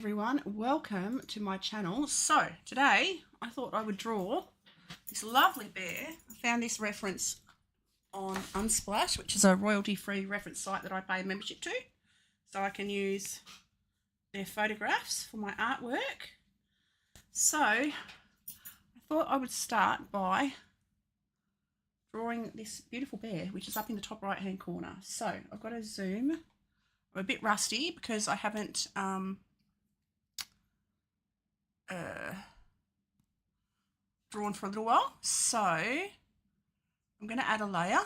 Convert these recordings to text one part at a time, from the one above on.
Everyone, welcome to my channel. So today I thought I would draw this lovely bear. I found this reference on Unsplash, which is a royalty-free reference site that I pay membership to, so I can use their photographs for my artwork. So I thought I would start by drawing this beautiful bear, which is up in the top right hand corner. So I've got to zoom. I'm a bit rusty because I haven't drawn for a little while, so I'm going to add a layer.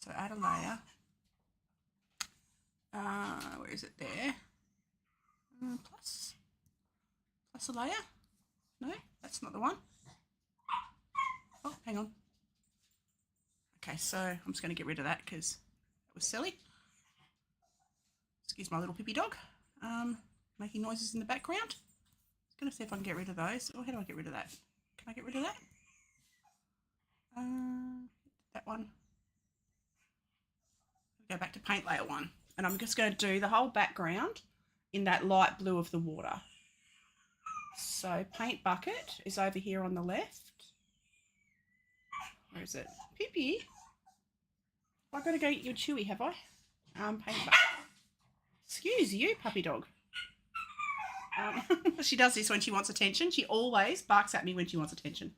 So add a layer. Where is it there? Plus a layer. No, that's not the one. Oh, hang on. Okay, so I'm just going to get rid of that because that was silly. Excuse my little pippy dog making noises in the background. I'm going to see if I can get rid of those. Oh, how do I get rid of that? Can I get rid of that? That one. Go back to paint layer 1. And I'm just going to do the whole background in that light blue of the water. So paint bucket is over here on the left. Where is it? Pippi? I've got to go eat your chewy, have I? Paint bucket. Excuse you, puppy dog. She does this when she wants attention. She always barks at me when she wants attention.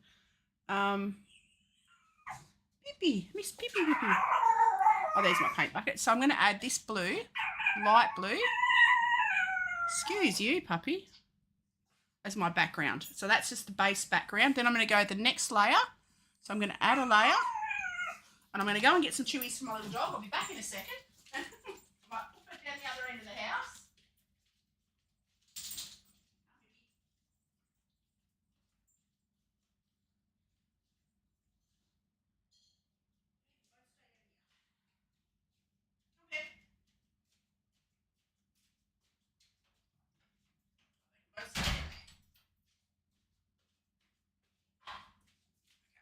Pippi, Miss Pippi Whippy. Oh, there's my paint bucket. So I'm going to add this blue, light blue. Excuse you, puppy. As my background. So that's just the base background. Then I'm going to go the next layer. So I'm going to add a layer. And I'm going to go and get some chewies for my little dog. I'll be back in a second. I might put it down the other end of the house.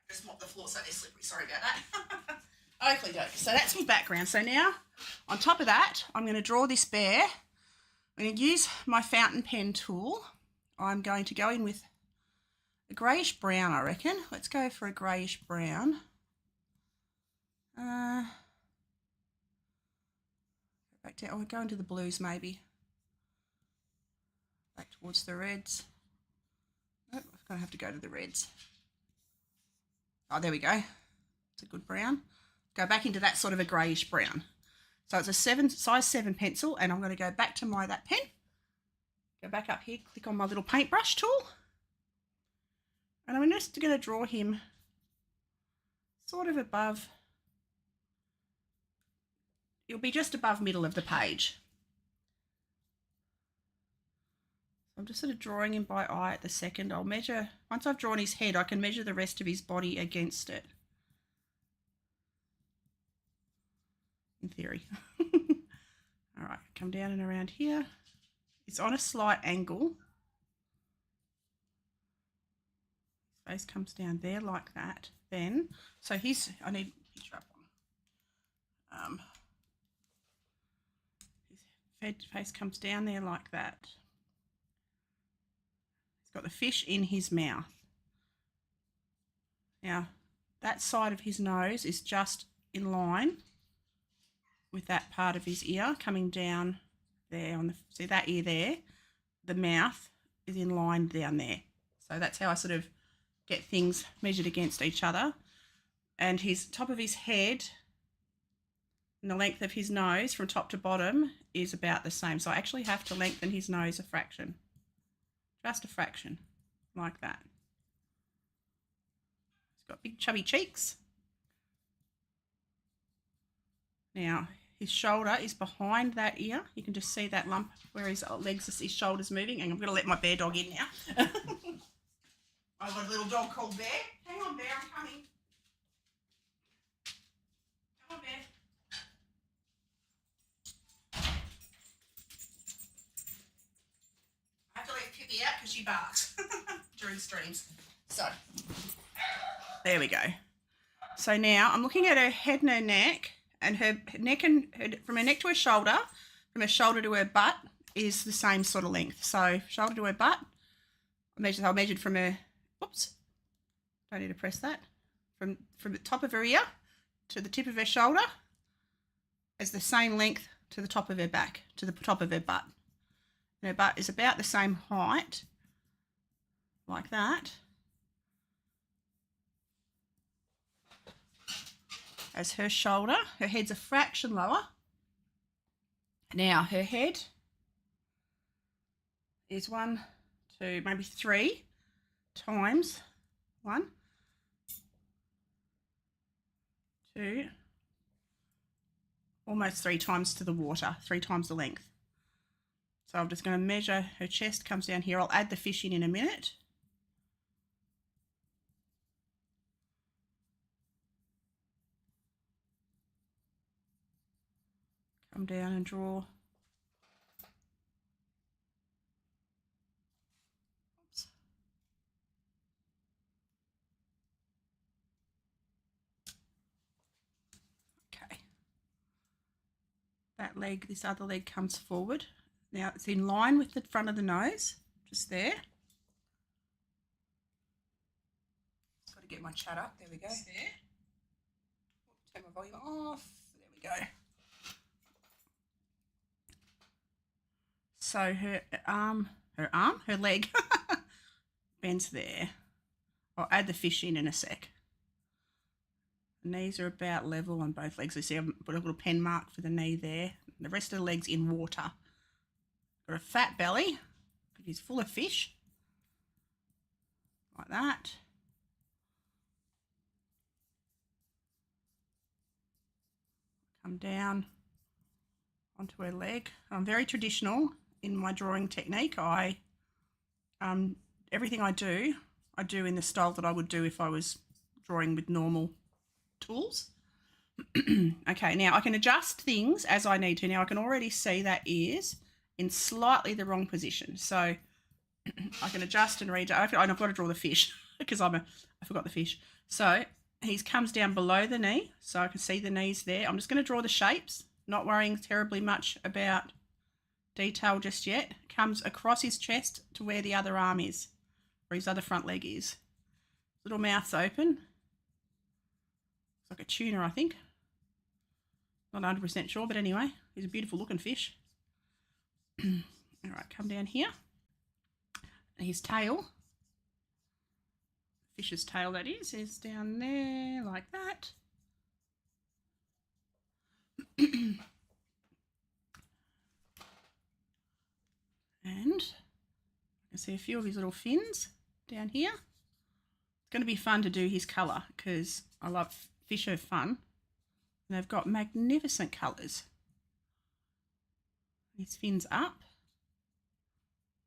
Just mop the floor so they're slippery. Sorry about that. Oakley doke. So that's my background. So now, on top of that, I'm going to draw this bear. I'm going to use my fountain pen tool. I'm going to go in with a greyish brown, I reckon. Let's go for a greyish brown. Back down. I'll go into the blues maybe. Back towards the reds. Oh, I'm going to have to go to the reds. Oh, there we go. It's a good brown. Go back into that sort of a greyish brown. So it's a size 7 pencil, and I'm going to go back to that pen. Go back up here, click on my little paintbrush tool. And I'm just going to draw him sort of above. It'll be just above middle of the page. I'm just sort of drawing him by eye at the second. I'll measure, once I've drawn his head, I can measure the rest of his body against it. In theory. All right, come down and around here. It's on a slight angle. His face comes down there like that. Then, so I need a picture up on. His face comes down there like that. Got the fish in his mouth. Now, that side of his nose is just in line with that part of his ear coming down there on the, see that ear there? The mouth is in line down there. So that's how I sort of get things measured against each other. And his top of his head and the length of his nose from top to bottom is about the same. So I actually have to lengthen his nose a fraction. Just a fraction, like that. He's got big chubby cheeks. Now, his shoulder is behind that ear. You can just see that lump where his legs, his shoulder's moving. And I'm going to let my bear dog in now. I've got a little dog called Bear. Hang on, Bear, I'm coming. Come on, Bear. Out because she barks during streams. So there we go. So now I'm looking at her head and her neck, and her neck, and from her neck to her shoulder, from her shoulder to her butt is the same sort of length. So shoulder to her butt, I measured from her, oops, don't need to press that, from the top of her ear to the tip of her shoulder is the same length to the top of her back, to the top of her butt. And her butt is about the same height, like that, as her shoulder. Her head's a fraction lower. Now her head is 1, 2, maybe 3 times 1, 2, almost 3 times to the water, 3 times the length. So I'm just going to measure her chest, comes down here. I'll add the fish in a minute. Come down and draw. Oops. Okay. That leg, this other leg comes forward. Now it's in line with the front of the nose, just there. Just got to get my chat up. There we go. Just there. Turn my volume off. There we go. So her leg bends there. I'll add the fish in a sec. The knees are about level on both legs. You see I've put a little pen mark for the knee there. The rest of the leg's in water. Got a fat belly, because he's full of fish. Like that. Come down onto her leg. I'm very traditional in my drawing technique. Everything I do in the style that I would do if I was drawing with normal tools. Okay, now I can adjust things as I need to. Now I can already see that is in slightly the wrong position. So I can adjust and readjust. And I've got to draw the fish because I forgot the fish. So he comes down below the knee, so I can see the knees there. I'm just going to draw the shapes, not worrying terribly much about detail just yet. Comes across his chest to where the other arm is, where his other front leg is. Little mouth's open. It's like a tuna, I think. Not 100% sure, but anyway, he's a beautiful looking fish. All right, come down here. His tail, fish's tail that is down there like that. And you can see a few of his little fins down here. It's going to be fun to do his colour because I love fish are fun. And they've got magnificent colours. His fins up.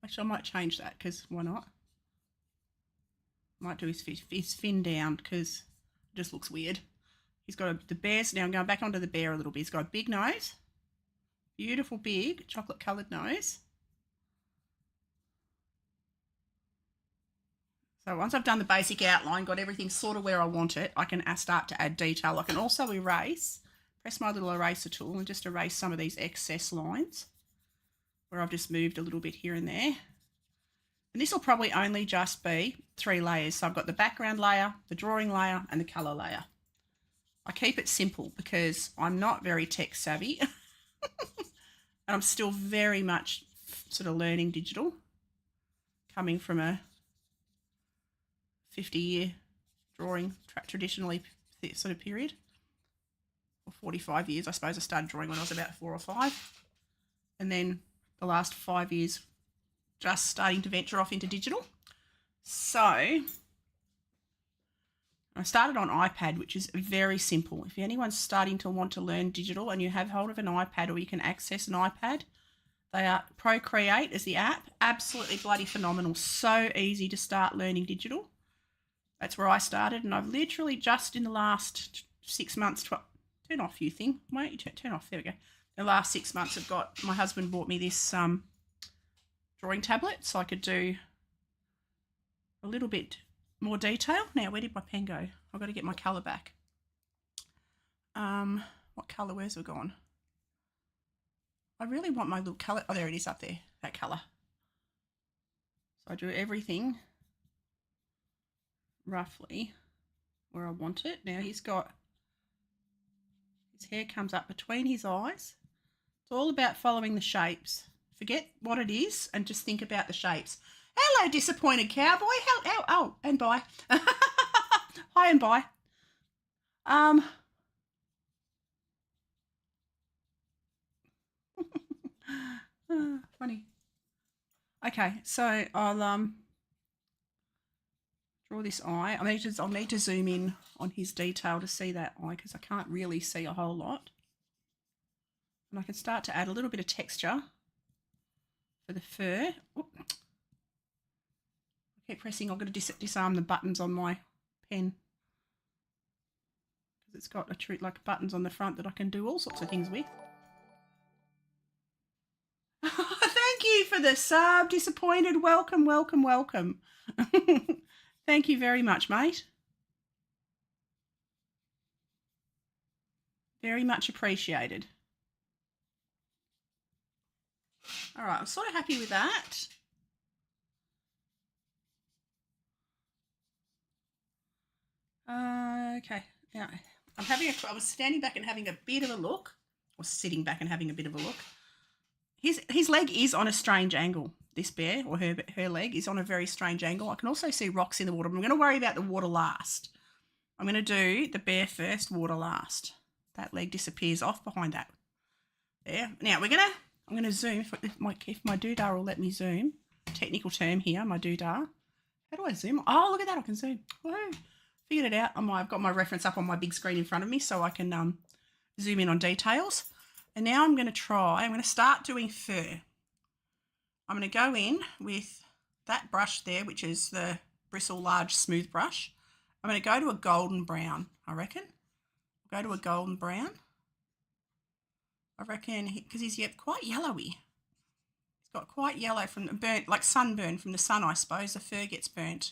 Actually, I might change that because why not? Might do his fin down because it just looks weird. He's got the bear's, now I'm going back onto the bear a little bit. He's got a big nose. Beautiful big chocolate coloured nose. So once I've done the basic outline, got everything sort of where I want it, I can start to add detail. I can also erase, press my little eraser tool and just erase some of these excess lines where I've just moved a little bit here and there. And this will probably only just be 3 layers. So I've got the background layer, the drawing layer and the colour layer. I keep it simple because I'm not very tech savvy and I'm still very much sort of learning digital, coming from a 50-year drawing traditionally sort of period, or 45 years. I suppose I started drawing when I was about 4 or 5, and then the last 5 years just starting to venture off into digital. So I started on iPad, which is very simple. If anyone's starting to want to learn digital and you have hold of an iPad or you can access an iPad, they are Procreate is the app. Absolutely bloody phenomenal. So easy to start learning digital. That's where I started, and I've literally just in the last 6 months, turn off you thing. Why don't you turn off? There we go. The last 6 months I've got, my husband bought me this drawing tablet so I could do a little bit more detail. Now, where did my pen go? I've got to get my colour back. What colour, where's it gone? I really want my little colour. Oh, there it is up there, that colour. So I do everything roughly where I want it. Now his hair comes up between his eyes. It's all about following the shapes. Forget what it is and just think about the shapes. Hello, disappointed cowboy. Oh, and bye. Hi and bye. Funny. Okay, so I'll draw this eye. I'll need to zoom in on his detail to see that eye because I can't really see a whole lot. And I can start to add a little bit of texture for the fur. Oop. I keep pressing. I'm going to disarm the buttons on my pen because it's got like buttons on the front that I can do all sorts of things with. Thank you for the sub, disappointed. Welcome, welcome, welcome. Thank you very much, mate. Very much appreciated. All right, I'm sort of happy with that. Okay, yeah, I was standing back and having a bit of a look, or sitting back and having a bit of a look. His leg is on a strange angle. This bear, or her leg, is on a very strange angle. I can also see rocks in the water. I'm going to worry about the water last. I'm going to do the bear first, water last. That leg disappears off behind that. There. Now I'm going to zoom. If my doodah will let me zoom. Technical term here, my doodah. How do I zoom? Oh, look at that! I can zoom. Woohoo! Figured it out. I've got my reference up on my big screen in front of me, so I can zoom in on details. And now I'm going to start doing fur. I'm going to go in with that brush there, which is the Bristle Large Smooth brush. I'm going to go to a golden brown, I reckon. Go to a golden brown. I reckon, because he's quite yellowy. He's got quite yellow from the burnt, like sunburn from the sun, I suppose. The fur gets burnt.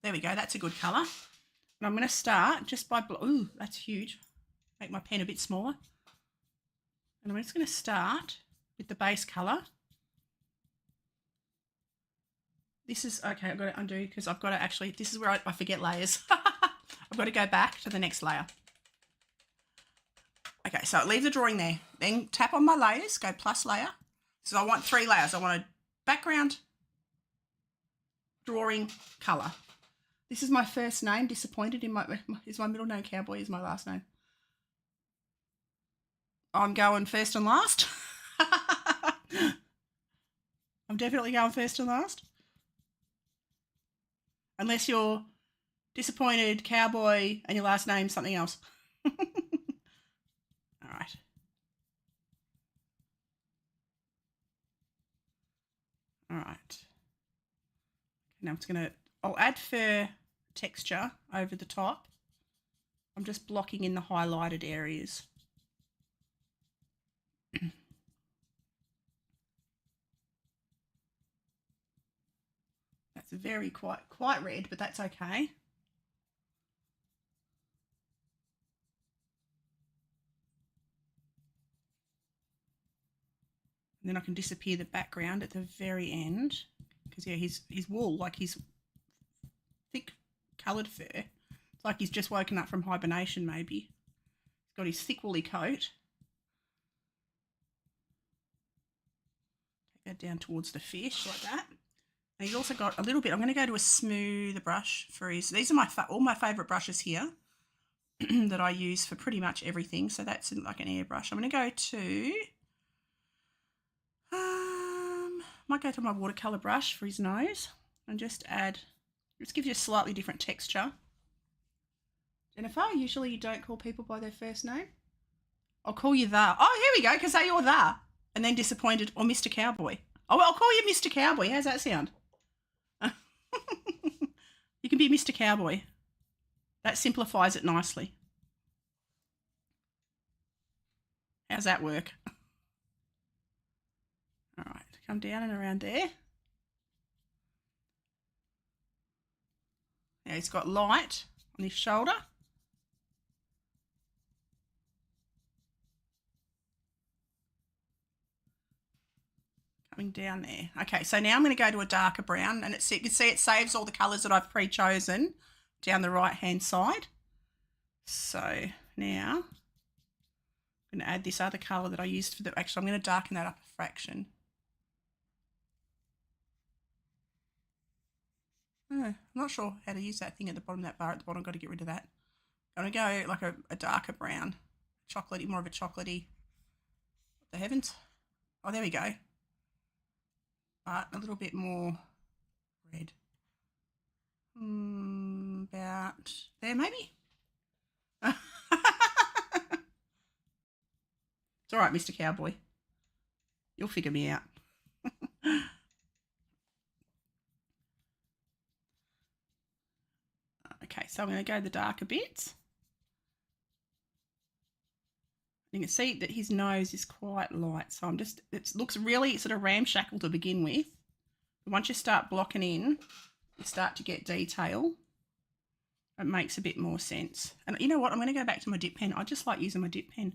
There we go. That's a good colour. And I'm going to start just by, ooh, that's huge. Make my pen a bit smaller. And I'm just going to start with the base colour. This is, okay, I've got to undo because I've got to actually, this is where I forget layers. I've got to go back to the next layer. Okay, so leave the drawing there. Then tap on my layers, go plus layer. So I want 3 layers. I want a background, drawing, colour. This is my first name, disappointed in is my middle name Cowboy, is my last name. I'm going first and last. I'm definitely going first and last. Unless you're disappointed Cowboy and your last name's something else. All right. All right. Now I'll add fur texture over the top. I'm just blocking in the highlighted areas. That's very quite red, but that's okay. And then I can disappear the background at the very end because, yeah, his wool, like his thick coloured fur, it's like he's just woken up from hibernation maybe. He's got his thick woolly coat. Take that down towards the fish like that. And he's also got a little bit, I'm going to go to a smoother brush for his, these are all my favourite brushes here that I use for pretty much everything. So that's like an airbrush. I'm going to go to, might go to my watercolour brush for his nose and just give you a slightly different texture. Jennifer, usually you don't call people by their first name. I'll call you the. Oh, here we go, because you're the. And then disappointed, or Mr. Cowboy. Oh, I'll call you Mr. Cowboy. How's that sound? You can be Mr. Cowboy. That simplifies it nicely. How's that work? All right, come down and around there. Now he's got light on his shoulder. coming down there. Okay, so now I'm going to go to a darker brown, and you can see it saves all the colours that I've pre-chosen down the right-hand side. So now I'm going to add this other colour that I used for the, actually I'm going to darken that up a fraction. I'm not sure how to use that thing at the bottom, that bar at the bottom. I've got to get rid of that. I'm going to go like a darker brown, chocolatey, more of a chocolatey. What the heavens? Oh, there we go. But a little bit more red. About there, maybe. It's all right, Mr. Cowboy. You'll figure me out. Okay, so I'm going to go the darker bits. You can see that his nose is quite light, so it looks really sort of ramshackle to begin with. But once you start blocking in, you start to get detail. It makes a bit more sense. And you know what? I'm going to go back to my dip pen. I just like using my dip pen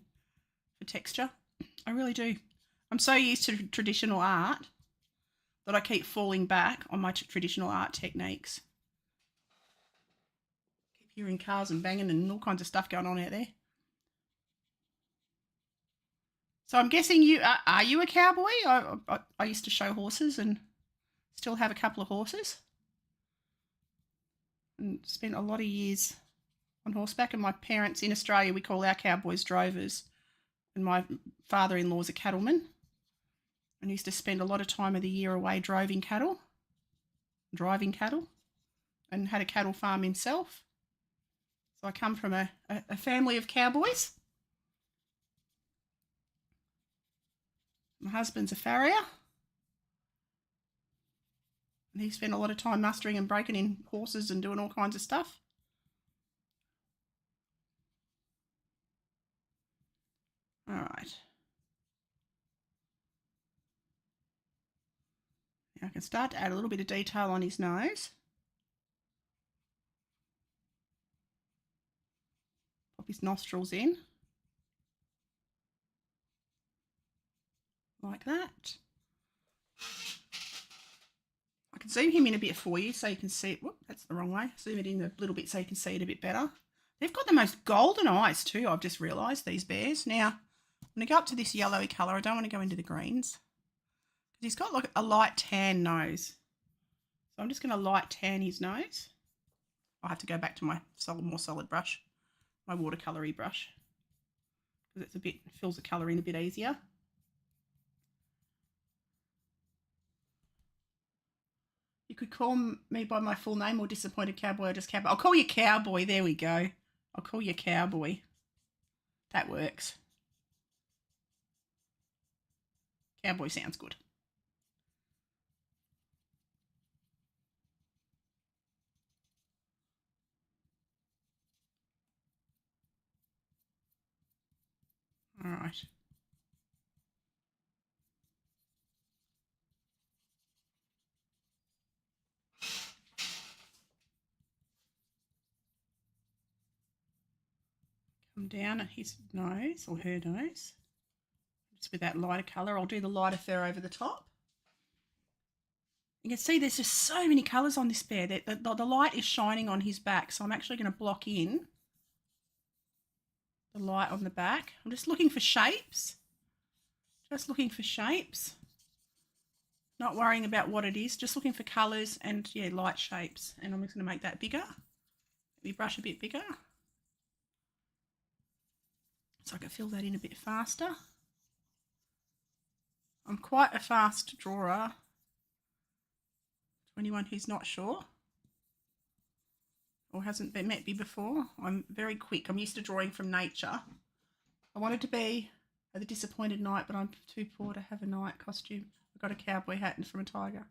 for texture. I really do. I'm so used to traditional art that I keep falling back on my traditional art techniques. Keep hearing cars and banging and all kinds of stuff going on out there. So I'm guessing are you a cowboy? I used to show horses and still have a couple of horses. And spent a lot of years on horseback. And my parents in Australia, we call our cowboys drovers. And my father-in-law's a cattleman. And used to spend a lot of time of the year away driving cattle. And had a cattle farm himself. So I come from a family of cowboys. My husband's a farrier. And he spent a lot of time mustering and breaking in horses and doing all kinds of stuff. All right. Now I can start to add a little bit of detail on his nose. Pop his nostrils in. Like that. I can zoom him in a bit for you so you can see it. Whoop, that's the wrong way. Zoom it in a little bit so you can see it a bit better. They've got the most golden eyes too, I've just realised, these bears. Now, I'm going to go up to this yellowy colour. I don't want to go into the greens. He's got like a light tan nose. So I'm just going to light tan his nose. I'll have to go back to my more solid brush, my watercolour-y brush, because it fills the colour in a bit easier. You could call me by my full name or Disappointed Cowboy or just Cowboy. I'll call you Cowboy. There we go. I'll call you Cowboy. That works. Cowboy sounds good. All right. Come down at his nose or her nose. Just with that lighter colour. I'll do the lighter fur over the top. You can see there's just so many colours on this bear. The light is shining on his back, so I'm actually going to block in the light on the back. I'm just looking for shapes. Not worrying about what it is, just looking for colours and, yeah, light shapes. And I'm just going to make that bigger. Let me brush a bit bigger, so I can fill that in a bit faster. I'm quite a fast drawer. To anyone who's not sure or hasn't met me before, I'm very quick. I'm used to drawing from nature. I wanted to be the Disappointed Knight, but I'm too poor to have a knight costume. I've got a cowboy hat and from a tiger.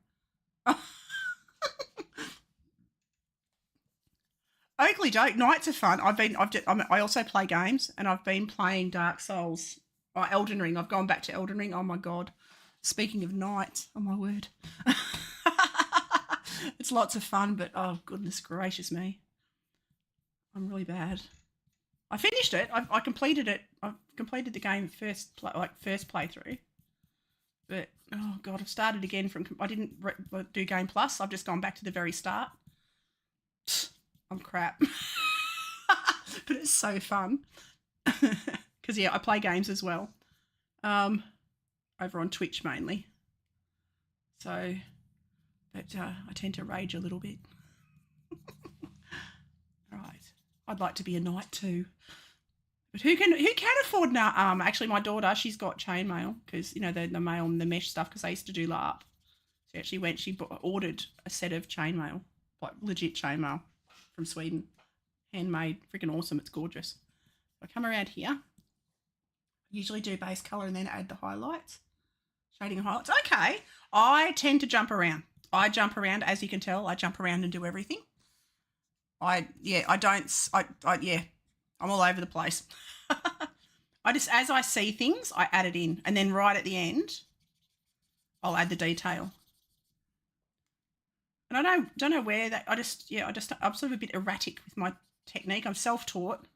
Oakley joke. Nights are fun. I also play games, and I've been playing Dark Souls, or Elden Ring. I've gone back to Elden Ring. Oh my god! Speaking of nights, oh my word, it's lots of fun. But oh goodness gracious me, I'm really bad. I finished it. I completed it. I completed the game first playthrough. But, oh, God, I've started again from... I didn't do Game Plus. I've just gone back to the very start. I'm crap. But it's so fun. Because, yeah, I play games as well. Over on Twitch mainly. So, but I tend to rage a little bit. Right. I'd like to be a knight too. But who can afford now? Actually, my daughter, she's got chainmail because, you know, the mail and the mesh stuff, because I used to do LARP. She ordered a set of chainmail, like legit chainmail from Sweden. Handmade, freaking awesome. It's gorgeous. I come around here. I usually do base colour and then add the highlights. Shading and highlights. Okay. I tend to jump around. I jump around, as you can tell. I jump around and do everything. I'm all over the place. As I see things, I add it in. And then right at the end, I'll add the detail. And I don't know where that, I'm sort of a bit erratic with my technique. I'm self-taught.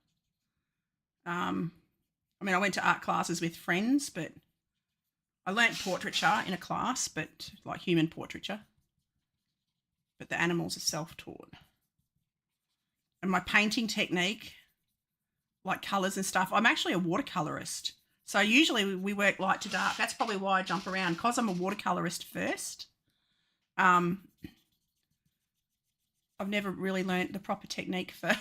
I went to art classes with friends, but I learnt portraiture in a class, but like human portraiture. But the animals are self-taught. And my painting technique, like colours and stuff, I'm actually a watercolourist. So usually we work light to dark. That's probably why I jump around, because I'm a watercolourist first. I've never really learnt the proper technique for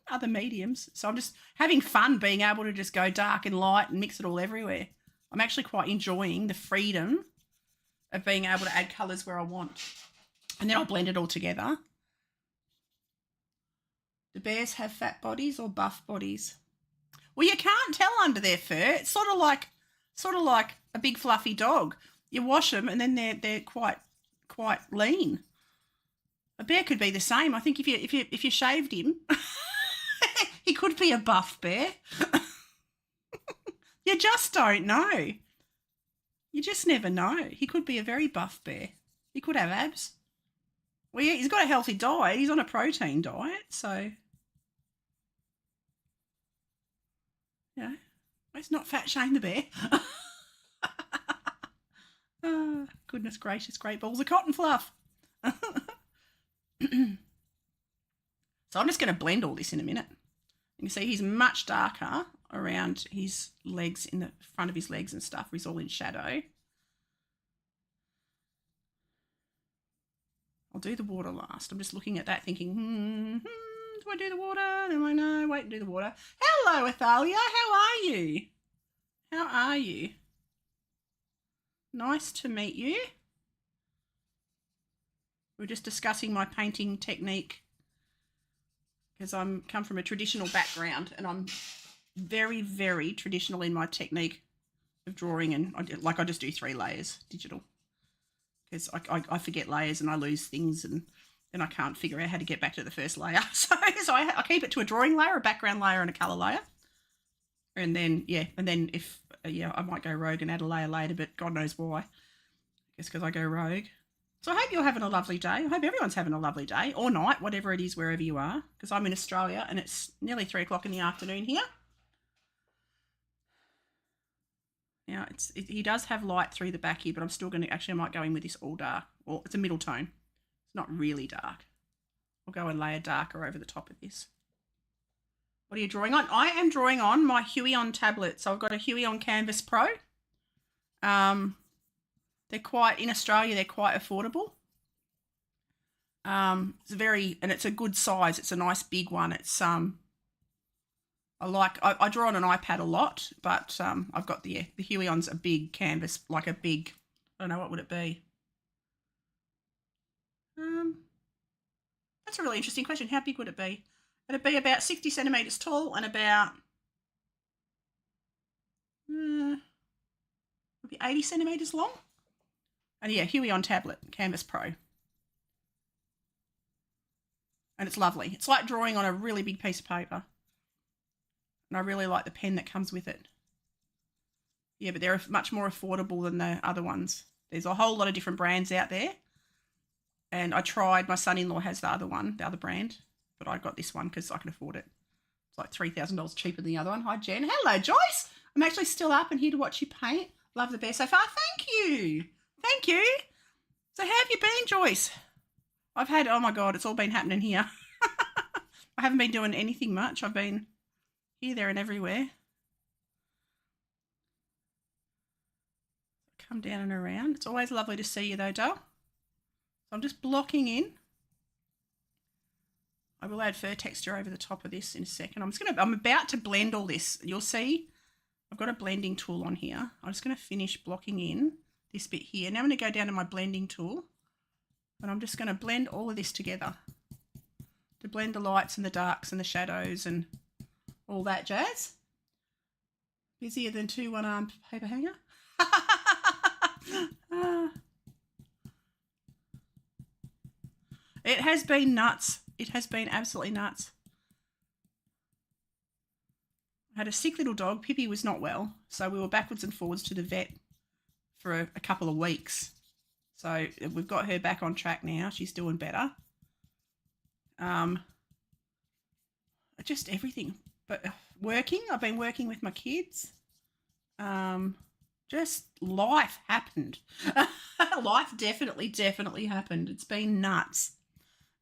other mediums. So I'm just having fun being able to just go dark and light and mix it all everywhere. I'm actually quite enjoying the freedom of being able to add colours where I want. And then I'll blend it all together. Do bears have fat bodies or buff bodies? Well, you can't tell under their fur. It's sort of like a big fluffy dog. You wash them and then they're quite lean. A bear could be the same. I think if you shaved him, he could be a buff bear. You just don't know. You just never know. He could be a very buff bear. He could have abs. Well, yeah, he's got a healthy diet. He's on a protein diet, so... Yeah, let's not fat shame the bear. Oh, goodness gracious, great balls of cotton fluff. So I'm just going to blend all this in a minute. You can see he's much darker around his legs, in the front of his legs and stuff. He's all in shadow. I'll do the water last. I'm just looking at that thinking, do I do the water? Am I no? Wait and do the water. Hello, Athalia. How are you? How are you? Nice to meet you. We're just discussing my painting technique because I'm come from a traditional background and I'm very, very traditional in my technique of drawing, and I just do 3 layers digital because I forget layers and I lose things and then I can't figure out how to get back to the first layer. So I keep it to a drawing layer, a background layer and a colour layer. And then, if, I might go rogue and add a layer later, but God knows why. I guess because I go rogue. So I hope you're having a lovely day. I hope everyone's having a lovely day or night, whatever it is, wherever you are, because I'm in Australia and it's nearly 3 o'clock in the afternoon here. Now, he does have light through the back here, but I'm still going to, I might go in with this all dark. Or it's a middle tone. It's not really dark. I'll go and layer darker over the top of this. What are you drawing on? I am drawing on my Huion tablet. So I've got a Huion Canvas Pro. They're quite, in Australia, they're quite affordable. It's a good size. It's a nice big one. It's, I draw on an iPad a lot, but I've got the Huion's a big canvas, like a big, I don't know, what would it be? That's a really interesting question. How big would it be? It'd be about 60 centimetres tall and about maybe 80 centimetres long. And yeah, Huion tablet, Canvas Pro. And it's lovely. It's like drawing on a really big piece of paper. And I really like the pen that comes with it. Yeah, but they're much more affordable than the other ones. There's a whole lot of different brands out there. And I tried, my son-in-law has the other one, the other brand, but I got this one because I can afford it. It's like $3,000 cheaper than the other one. Hi, Jen. Hello, Joyce. I'm actually still up and here to watch you paint. Love the bear so far. Thank you. Thank you. So how have you been, Joyce? I've had, oh my God, it's all been happening here. I haven't been doing anything much. I've been here, there and everywhere. Come down and around. It's always lovely to see you though, doll. So I'm just blocking in. I will add fur texture over the top of this in a second. I'm about to blend all this. You'll see I've got a blending tool on here. I'm just going to finish blocking in this bit here. Now I'm going to go down to my blending tool and I'm just going to blend all of this together to blend the lights and the darks and the shadows and all that jazz. Busier than 2 one-armed paper hanger. It has been nuts. It has been absolutely nuts. I had a sick little dog. Pippi was not well, so we were backwards and forwards to the vet for a couple of weeks. So we've got her back on track now. She's doing better. Just everything. But working. I've been working with my kids. Just life happened. Life definitely happened. It's been nuts.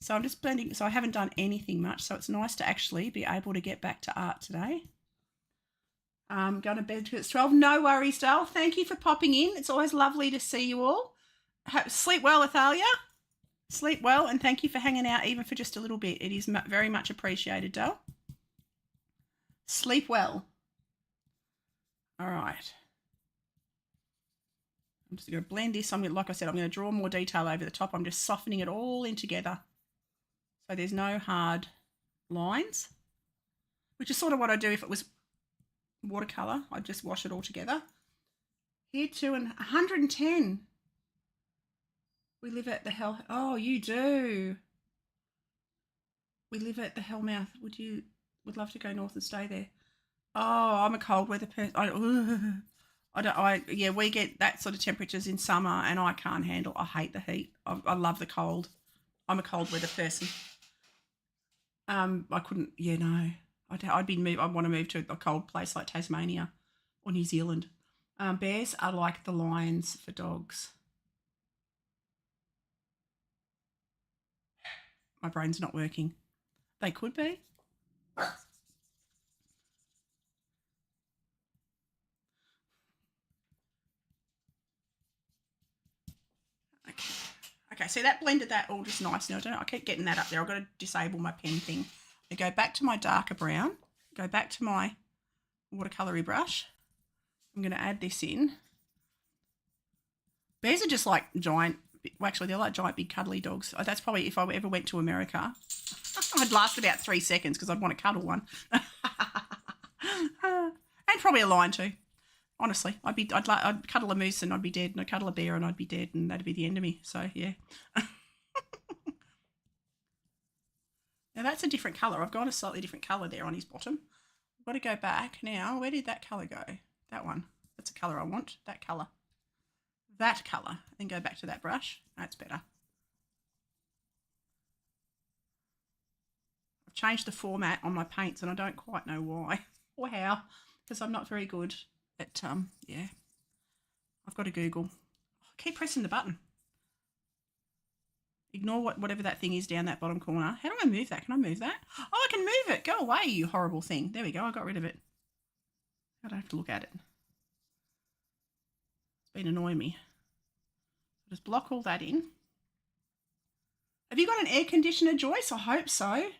So I'm just blending. So I haven't done anything much. So it's nice to actually be able to get back to art today. Going to bed till it's 12. No worries, Dale. Thank you for popping in. It's always lovely to see you all. Sleep well, Athalia. Sleep well, and thank you for hanging out even for just a little bit. It is very much appreciated, Dale. Sleep well. All right. I'm just going to blend this. Like I said, I'm going to draw more detail over the top. I'm just softening it all in together. So there's no hard lines, which is sort of what I do if it was watercolour. I'd just wash it all together. Here too, and 110. We live at the Hell. Oh, you do. We live at the Hellmouth. Would love to go north and stay there. Oh, I'm a cold weather person. Yeah, we get that sort of temperatures in summer and I can't handle. I hate the heat. I love the cold. I'm a cold weather person. I couldn't. Yeah, no. I'd want to move to a cold place like Tasmania or New Zealand. Bears are like the lions for dogs. My brain's not working. They could be. Okay, so that blended that all just nice now. I keep getting that up there. I've got to disable my pen thing. I go back to my darker brown, go back to my watercolory brush. I'm going to add this in. Bears are just like giant, well, actually they're like giant big cuddly dogs. That's probably if I ever went to America, I'd last about 3 seconds because I'd want to cuddle one. And probably a lion too. Honestly, I'd cuddle a moose and I'd be dead, and I'd cuddle a bear and I'd be dead, and that'd be the end of me. So yeah. Now that's a different colour. I've got a slightly different colour there on his bottom. I've got to go back now. Where did that colour go? That one. That's a colour I want. That colour. That colour. Then go back to that brush. That's better. I've changed the format on my paints and I don't quite know why or how, because I'm not very good at, yeah. I've got to Google. Keep pressing the button. Ignore whatever that thing is down that bottom corner. How do I move that? Can I move that? Oh, I can move it. Go away, you horrible thing. There we go. I got rid of it. I don't have to look at it. It's been annoying me. Just block all that in. Have you got an air conditioner, Joyce? I hope so. I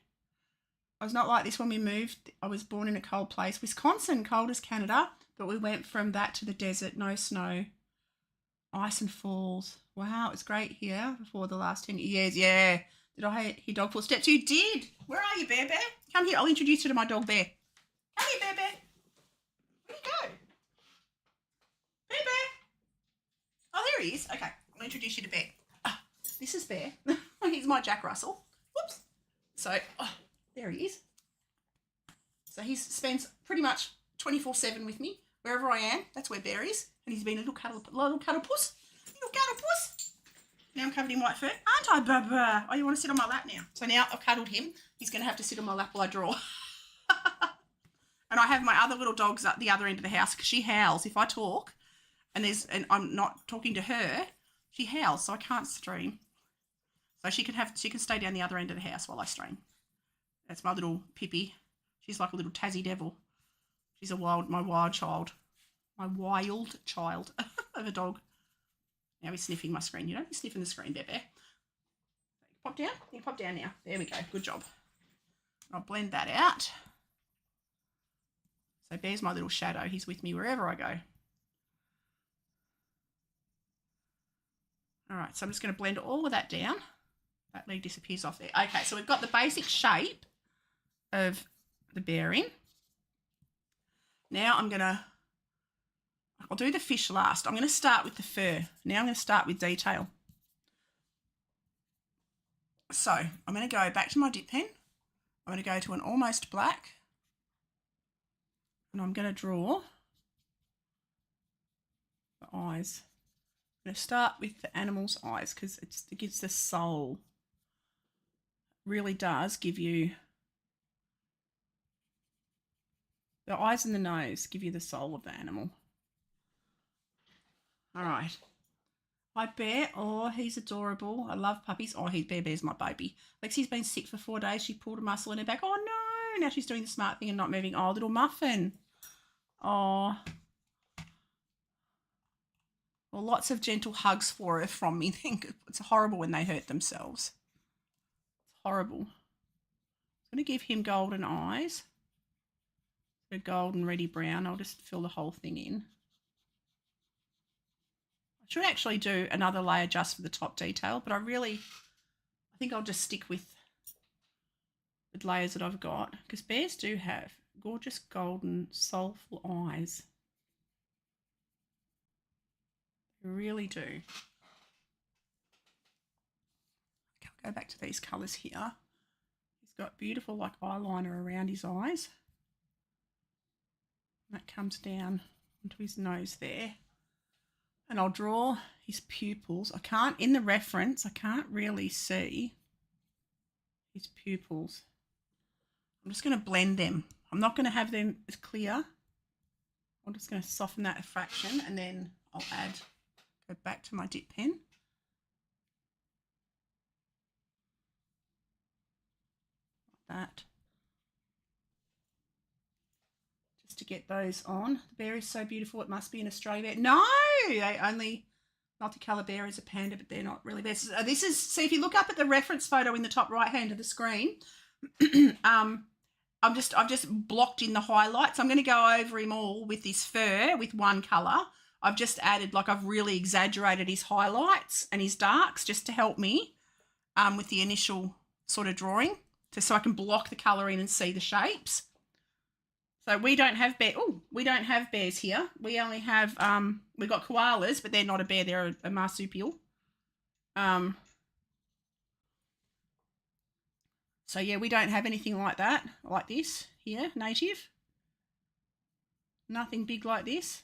was not like this when we moved. I was born in a cold place. Wisconsin, cold as Canada. But we went from that to the desert. No snow. Ice and falls. Wow, it's great here before the last 10 years. Yeah. Did I hear dog footsteps? You did. Where are you, Bear Bear? Come here. I'll introduce you to my dog, Bear. Come here, Bear Bear. Where'd he go? Bear Bear. Oh, there he is. Okay, I'll introduce you to Bear. This is Bear. He's my Jack Russell. Whoops. So, there he is. So he spends pretty much 24/7 with me. Wherever I am, that's where Bear is. And he's been a little cuddle puss. Little cuddle puss. Now I'm covered in white fur. Aren't I, Baba? Oh, you want to sit on my lap now? So now I've cuddled him. He's going to have to sit on my lap while I draw. And I have my other little dogs at the other end of the house because she howls if I talk. and I'm not talking to her. She howls, so I can't stream. So she can stay down the other end of the house while I stream. That's my little Pippi. She's like a little Tassie devil. She's my wild child of a dog. Now he's sniffing my screen. You don't be sniffing the screen, Bear. Pop down. You pop down now. There we go. Good job. I'll blend that out. So Bear's my little shadow. He's with me wherever I go. All right, so I'm just going to blend all of that down. That leg disappears off there. Okay, so we've got the basic shape of the bear in. Now I'll do the fish last. I'm going to start with the fur. Now I'm going to start with detail. So I'm going to go back to my dip pen. I'm going to go to an almost black. And I'm going to draw the eyes. I'm going to start with the animal's eyes because it gives the soul. It really does give you the eyes and the nose give you the soul of the animal. All right. Hi, Bear. Oh, he's adorable. I love puppies. Oh, Bear's my baby. Lexi's been sick for 4 days. She pulled a muscle in her back. Oh, no. Now she's doing the smart thing and not moving. Oh, little muffin. Oh. Well, lots of gentle hugs for her from me. It's horrible when they hurt themselves. It's horrible. I'm going to give him golden eyes. So golden, reddy brown. I'll just fill the whole thing in. I should actually do another layer just for the top detail, but I think I'll just stick with the layers that I've got because bears do have gorgeous golden, soulful eyes. Really do. Okay, I'll go back to these colours here. He's got beautiful like eyeliner around his eyes. That comes down onto his nose there. And I'll draw his pupils. In the reference, I can't really see his pupils. I'm just going to blend them. I'm not going to have them as clear. I'm just going to soften that a fraction and then I'll go back to my dip pen. Like that. Just to get those on. The bear is so beautiful. It must be an Australian bear. No, only multicolour bear is a panda, but they're not really bears. See, if you look up at the reference photo in the top right hand of the screen, I've just blocked in the highlights. I'm going to go over him all with this fur with one colour. I've just added, I've really exaggerated his highlights and his darks just to help me with the initial sort of drawing, so I can block the colour in and see the shapes. So we don't have bears here. We only have we've got koalas, but they're not a bear. They're a marsupial. So yeah, we don't have anything like that, like this here, native. Nothing big like this.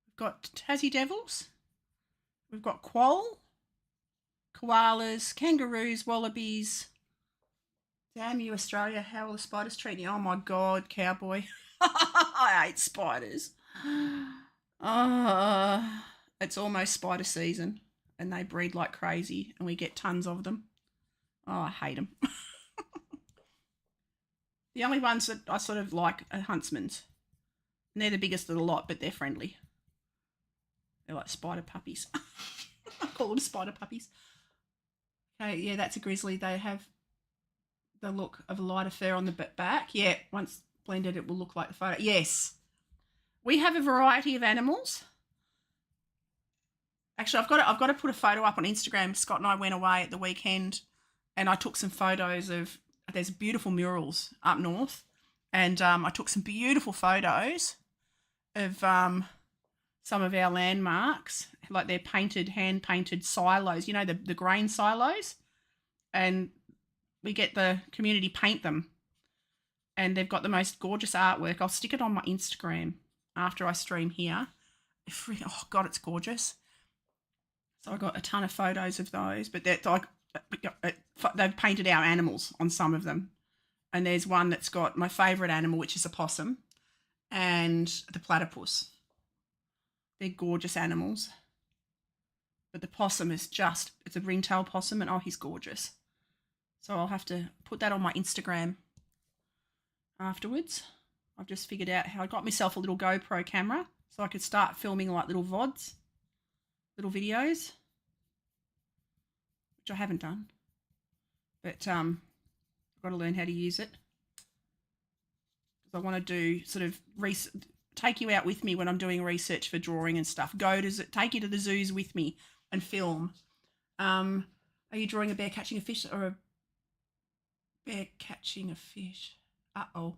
We've got Tassie devils. We've got quoll, koalas, kangaroos, wallabies. Damn you, Australia. How will the spiders treat you? Oh, my God, cowboy. I hate spiders. It's almost spider season, and they breed like crazy, and we get tons of them. Oh, I hate them. The only ones that I sort of like are huntsmen's. And they're the biggest of the lot, but they're friendly. They're like spider puppies. I call them spider puppies. Okay, yeah, that's a grizzly. They have the look of a lighter fur on the back. Yeah, once blended, it will look like the photo. Yes. We have a variety of animals. Actually, I've got to put a photo up on Instagram. Scott and I went away at the weekend and I took some photos of, there's beautiful murals up north, and I took some beautiful photos of some of our landmarks, like they're painted, hand-painted silos, you know, the grain silos, and we get the community paint them, and they've got the most gorgeous artwork. I'll stick it on my Instagram after I stream here. Oh, God, it's gorgeous. So I got a ton of photos of those, but they're like, they've painted our animals on some of them. And there's one that's got my favourite animal, which is a possum. and the platypus. They're gorgeous animals. But the possum is just, it's a ringtail possum, and oh, he's gorgeous. So I'll have to put that on my Instagram afterwards. I've just figured out how I got myself a little GoPro camera so I could start filming like little VODs, little videos, which I haven't done. But I've got to learn how to use it. Because I want to do sort of take you out with me when I'm doing research for drawing and stuff. Take you to the zoos with me and film. Are you drawing a bear catching a fish or a bear catching a fish? Uh-oh.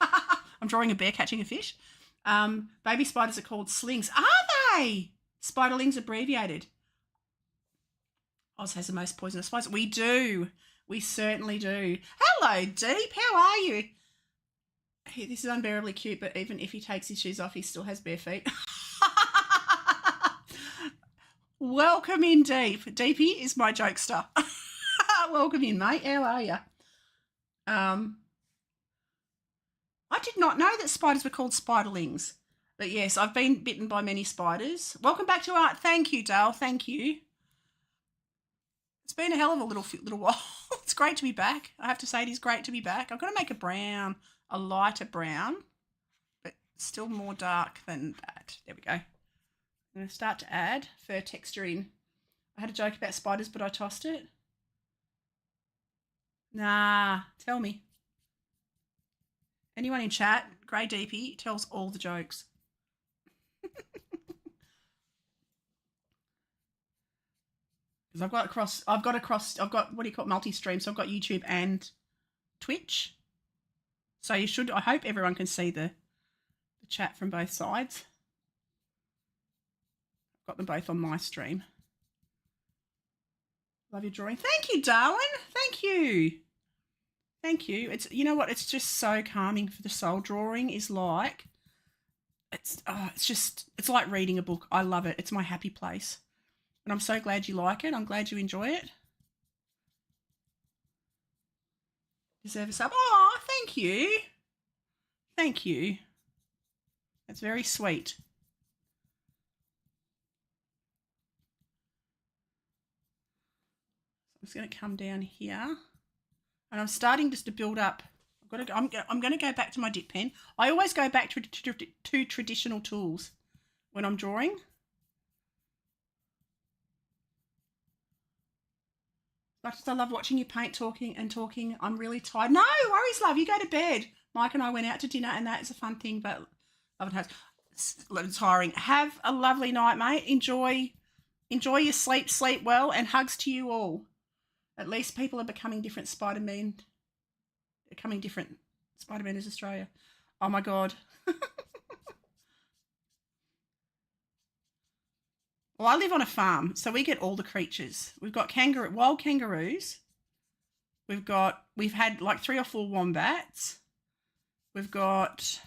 I'm drawing a bear catching a fish. Baby spiders are called slings. Are they? Spiderlings abbreviated. Oz has the most poisonous spiders. We do. We certainly do. Hello, Deep. How are you? This is unbearably cute, but even if he takes his shoes off, he still has bare feet. Welcome in, Deep. Deepy is my jokester. Welcome in, mate. How are you? I did not know that spiders were called spiderlings. But yes, I've been bitten by many spiders. Welcome back to Art. Thank you, Dale. Thank you. It's been a hell of a little while. It's great to be back. I have to say it is great to be back. I'm going to make a brown, a lighter brown, but still more dark than that. There we go. I'm going to start to add fur texture in. I had a joke about spiders, but I tossed it. Nah, tell me. Anyone in chat, Grey DP tells all the jokes. Because I've got what do you call it, multi-stream, so I've got YouTube and Twitch. So I hope everyone can see the chat from both sides. I've got them both on my stream. Love your drawing. Thank you, Darwin. Thank you. Thank you. It's, you know what, it's just so calming for the soul. Drawing is like, it's like reading a book. I love it. It's my happy place. And I'm so glad you like it. I'm glad you enjoy it. Deserve a sub. Oh, thank you. Thank you. That's very sweet. I'm just going to come down here. And I'm starting just to build up. I'm going to go back to my dip pen. I always go back to traditional tools when I'm drawing. Much as I love watching you paint, talking, I'm really tired. No worries, love. You go to bed. Mike and I went out to dinner, and that is a fun thing, but love it. It's tiring. Have a lovely night, mate. Enjoy your sleep. Sleep well, and hugs to you all. At least people are becoming different Spider-Man. Becoming different. Spider-Man is Australia. Oh, my God. Well, I live on a farm, so we get all the creatures. We've got wild kangaroos. We've had like 3 or 4 wombats. We've got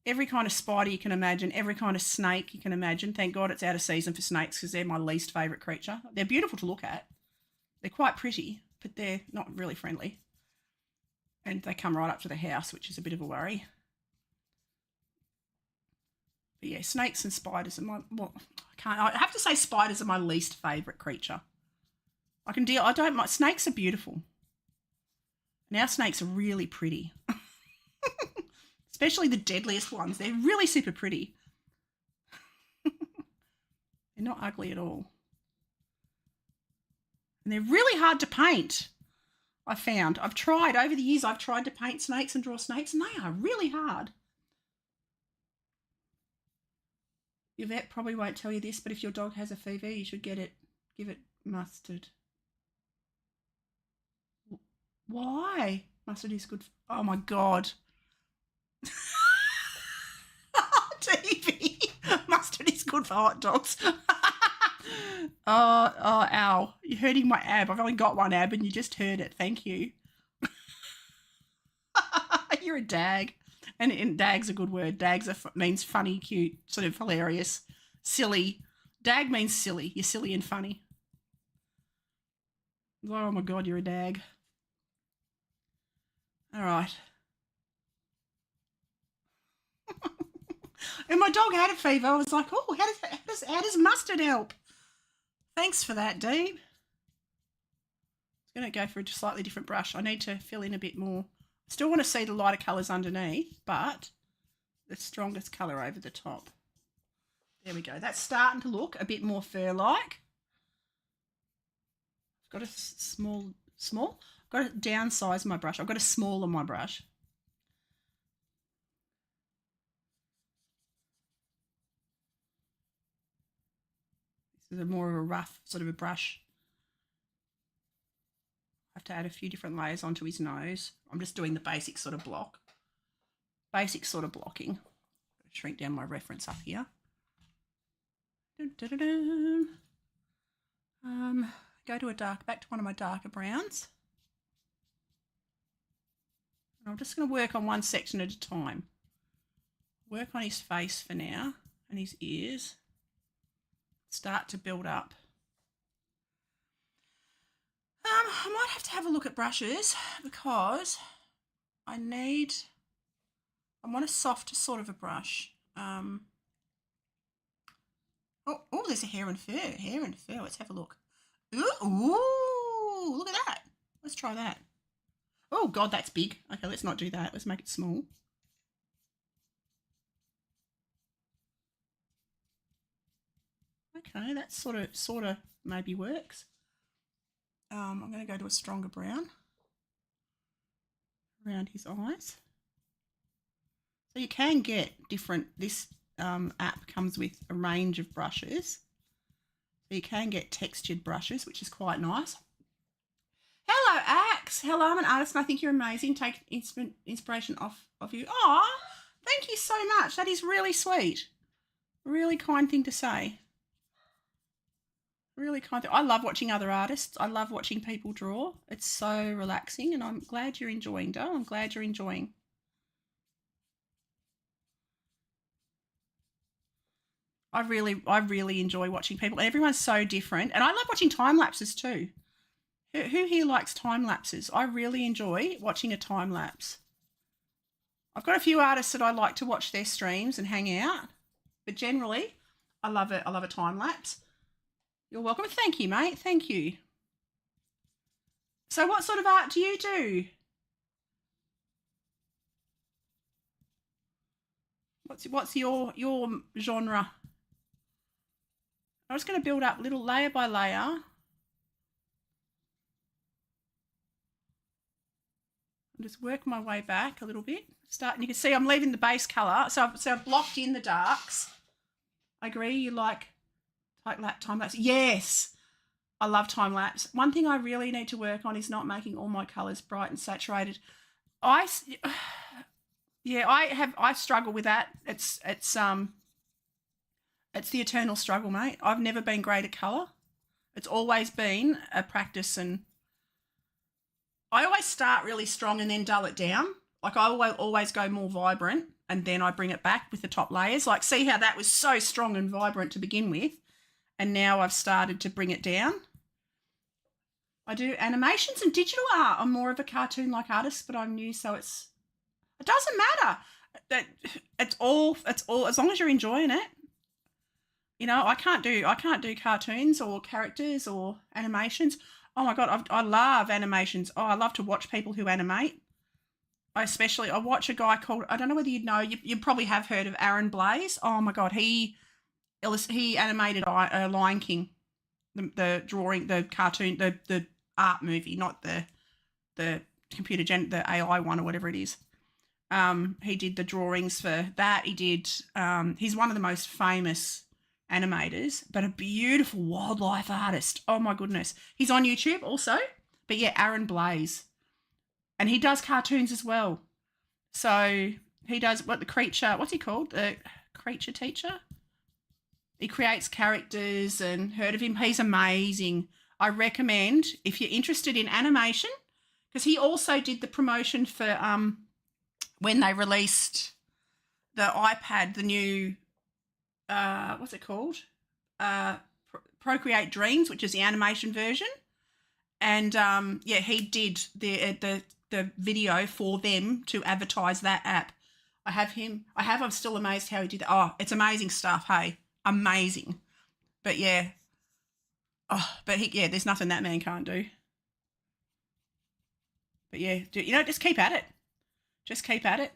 every kind of spider you can imagine, every kind of snake you can imagine. Thank God it's out of season for snakes because they're my least favourite creature. They're beautiful to look at. They're quite pretty, but they're not really friendly. And they come right up to the house, which is a bit of a worry. But yeah, snakes and spiders are I have to say spiders are my least favourite creature. Snakes are beautiful. And our snakes are really pretty. Especially the deadliest ones. They're really super pretty. They're not ugly at all. And they're really hard to paint, I found. Over the years, I've tried to paint snakes and draw snakes, and they are really hard. Your vet probably won't tell you this, but if your dog has a fever, you should give it mustard. Why? Mustard is good. Oh, my God. TV. Mustard is good for hot dogs. Oh, ow. You're hurting my ab. I've only got one ab and you just heard it. Thank you. You're a dag. And dag's a good word. Means funny, cute, sort of hilarious, silly. Dag means silly. You're silly and funny. Oh, my God, you're a dag. All right. And my dog had a fever. I was like, oh, how does mustard help? Thanks for that, Deep. I'm going to go for a slightly different brush. I need to fill in a bit more. Still want to see the lighter colours underneath, but the strongest colour over the top. There we go. That's starting to look a bit more fur-like. I've got a small. I've got to downsize my brush. I've got to smaller my brush. This is more of a rough sort of a brush. I have to add a few different layers onto his nose. I'm just doing the basic sort of block. Basic sort of blocking. Shrink down my reference up here. Go to back to one of my darker browns. And I'm just going to work on one section at a time. Work on his face for now and his ears. Start to build up. I might have to have a look at brushes because I want a softer sort of a brush. Oh, there's a hair and fur. Let's have a look. Ooh, look at that. Let's try that. Oh, God, that's big. Okay, let's not do that. Let's make it small. Okay, that sort of maybe works. I'm going to go to a stronger brown around his eyes. So you can get different, this app comes with a range of brushes. So you can get textured brushes, which is quite nice. Hello, Axe. Hello, I'm an artist and I think you're amazing. Take inspiration off of you. Oh, thank you so much. That is really sweet. Really kind thing to say. Really kind thing. I love watching other artists. I love watching people draw. It's so relaxing and I'm glad you're enjoying, Dale. I'm glad you're enjoying. I really enjoy watching people. Everyone's so different. And I love watching time lapses too. Who here likes time lapses? I really enjoy watching a time lapse. I've got a few artists that I like to watch their streams and hang out, but generally I love it. I love a time lapse. You're welcome. Thank you, mate. Thank you. So what sort of art do you do? What's your genre? I'm just going to build up little layer by layer. I'll just work my way back a little bit. And you can see I'm leaving the base colour. So I've blocked in the darks. I agree. You like time lapse? Yes, I love time lapse. One thing I really need to work on is not making all my colours bright and saturated. I struggle with that. It's the eternal struggle, mate. I've never been great at colour. It's always been a practice, and I always start really strong and then dull it down. Like I always go more vibrant and then I bring it back with the top layers. Like see how that was so strong and vibrant to begin with, and now I've started to bring it down. I do animations and digital art. I'm more of a cartoon-like artist, but I'm new, so it doesn't matter. It's all as long as you're enjoying it. You know, I can't do cartoons or characters or animations. Oh my God, I love animations. Oh, I love to watch people who animate. I watch a guy called, I don't know whether you'd know, you probably have heard of Aaron Blaise. Oh my God, he animated Lion King, the drawing, the cartoon, the art movie, not the computer the AI one or whatever it is. He did the drawings for that. He did. He's one of the most famous animators, but a beautiful wildlife artist. Oh my goodness, he's on YouTube also. But yeah, Aaron Blaise, and he does cartoons as well. So he does what's he called? The creature teacher. He creates characters, and heard of him. He's amazing. I recommend if you're interested in animation, because he also did the promotion for when they released the iPad, the new what's it called? Procreate Dreams, which is the animation version. And he did the video for them to advertise that app. I have him. I'm still amazed how he did that. Oh, it's amazing stuff, hey. Amazing. But yeah. Oh, but there's nothing that man can't do. But yeah, just keep at it. Just keep at it.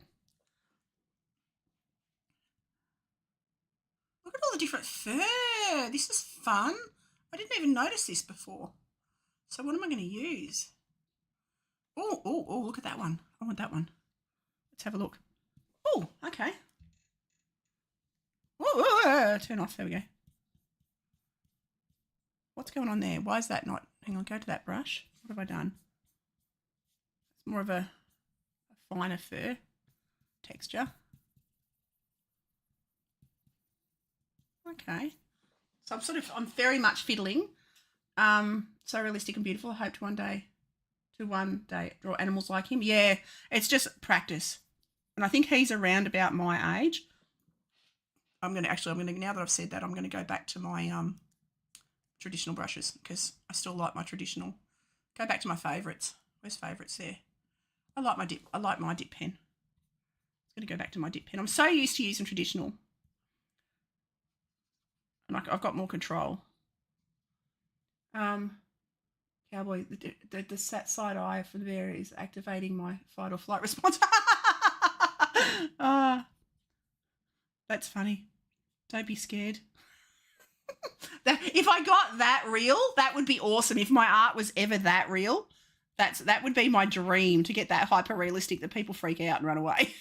Look at all the different fur. This is fun. I didn't even notice this before. So what am I going to use? Oh, look at that one. I want that one. Let's have a look. Oh, okay. Oh, turn off. There we go. What's going on there? Why is that not? Hang on, go to that brush. What have I done? It's more of a finer fur texture. Okay. So I'm very much fiddling. So realistic and beautiful. I hope to one day draw animals like him. Yeah, it's just practice. And I think he's around about my age. I'm gonna now that I've said that, I'm gonna go back to my traditional brushes because I still like my traditional. Go back to my favourites. Where's favourites there? I like my dip pen. I'm gonna go back to my dip pen. I'm so used to using traditional. And I've got more control. Cowboy, the side eye from there is activating my fight or flight response. That's funny. Don't be scared. If I got that real, that would be awesome. If my art was ever that real, that would be my dream, to get that hyper realistic that people freak out and run away.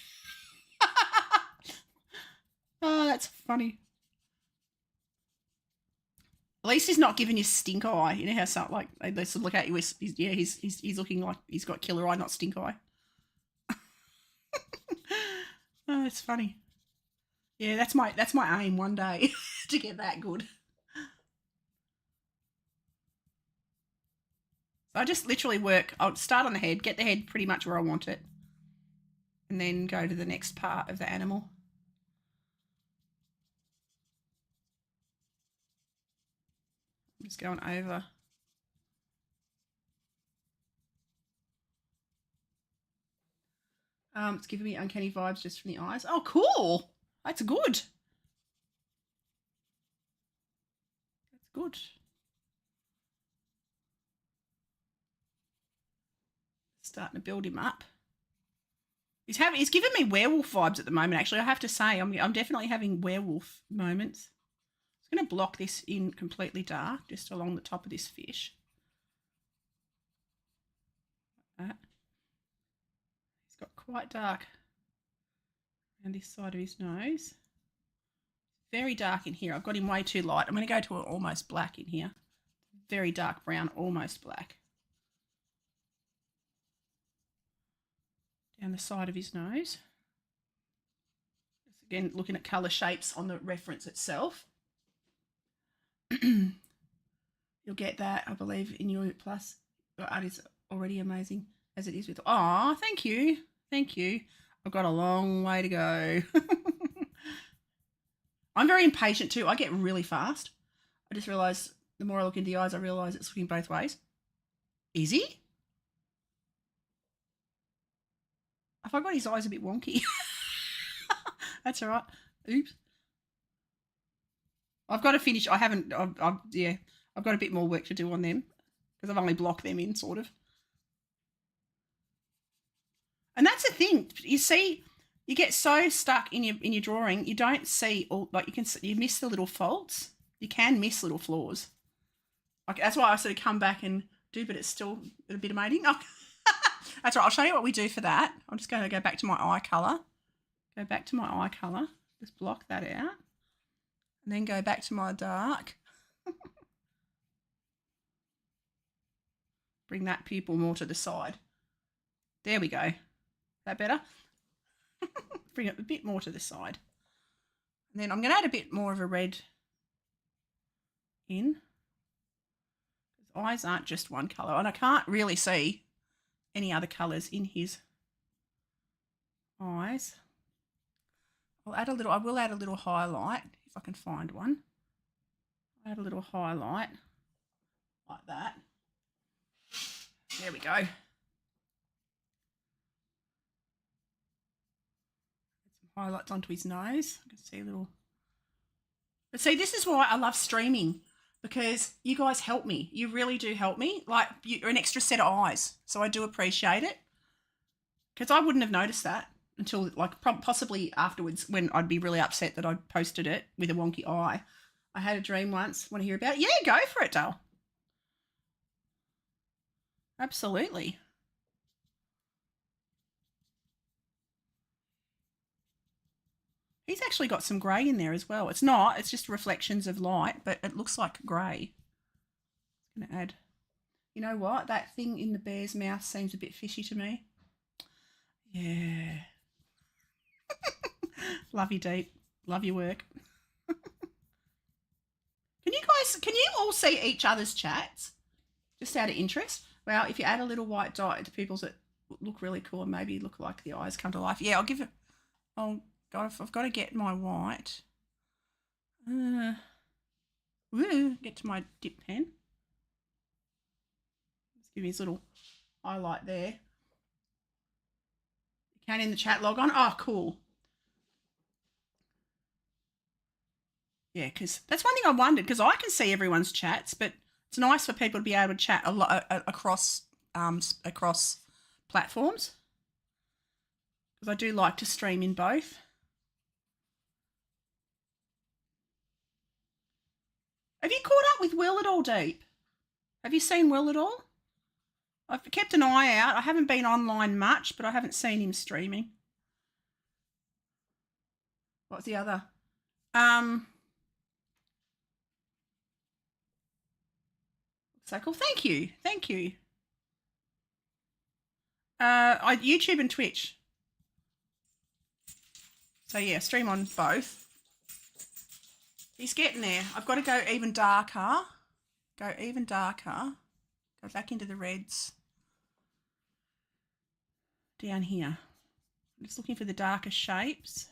Oh, that's funny. At least he's not giving you stink eye. You know how some, like, they sort of look at you with, he's looking like he's got killer eye, not stink eye. Oh, it's funny. Yeah, that's my aim one day to get that good. So I just literally I'll start on the head, get the head pretty much where I want it, and then go to the next part of the animal. I'm just going over. It's giving me uncanny vibes just from the eyes. Oh, cool. That's good. That's good. Starting to build him up. He's giving me werewolf vibes at the moment, actually. I have to say, I'm definitely having werewolf moments. I'm going to block this in completely dark, just along the top of this fish. Like that. He's got quite dark around this side of his nose. Very dark in here. I've got him way too light. I'm going to go to an almost black in here. Very dark brown, almost black. Down the side of his nose. Just again, looking at colour shapes on the reference itself. You'll get that, I believe, in your plus. Your art is already amazing as it is with. Oh, thank you. Thank you. I've got a long way to go. I'm very impatient too. I get really fast. I just realised the more I look into the eyes, I realise it's looking both ways. Easy? Have I got his eyes a bit wonky? That's all right. Oops. I've got to finish. I haven't. I've got a bit more work to do on them because I've only blocked them in, sort of. And that's the thing. You see, you get so stuck in your drawing, you don't see all, like, you miss the little faults. You can miss little flaws. Like, that's why I sort of come back and do, but it's still a bit amazing. Oh, that's right. I'll show you what we do for that. I'm just going to go back to my eye colour. Go back to my eye colour. Just block that out. And then go back to my dark. Bring that pupil more to the side. There we go. Is that better? Bring it a bit more to the side. And then I'm going to add a bit more of a red in. His eyes aren't just one colour. And I can't really see any other colours in his eyes. I will add a little highlight if I can find one. I'll add a little highlight like that. There we go. Add some highlights onto his nose. I can see a little. But see, this is why I love streaming, because you guys help me. You really do help me. Like, you're an extra set of eyes. So I do appreciate it, because I wouldn't have noticed that until, like, possibly afterwards, when I'd be really upset that I'd posted it with a wonky eye. I had a dream once. Want to hear about it? Yeah, go for it, Dale. Absolutely. He's actually got some grey in there as well. It's not, it's just reflections of light, but it looks like grey. I'm going to add, you know what? That thing in the bear's mouth seems a bit fishy to me. Yeah. Love you, Deep. Love your work. Can you all see each other's chats? Just out of interest. Well, if you add a little white dot to people's that look really cool and maybe look like the eyes come to life. Yeah, I'll give it. Oh God, I've got to get my white. Get to my dip pen. Let's give you his little highlight there. You can in the chat log on. Oh, cool. Yeah, because that's one thing I wondered, because I can see everyone's chats, but it's nice for people to be able to chat a lot across platforms, because I do like to stream in both. Have you caught up with Will at all, Deep? Have you seen Will at all? I've kept an eye out. I haven't been online much, but I haven't seen him streaming. What's the other? So cool. Thank you. Thank you. YouTube and Twitch. So yeah, stream on both. He's getting there. I've got to go even darker. Go even darker. Go back into the reds. Down here. I'm just looking for the darker shapes.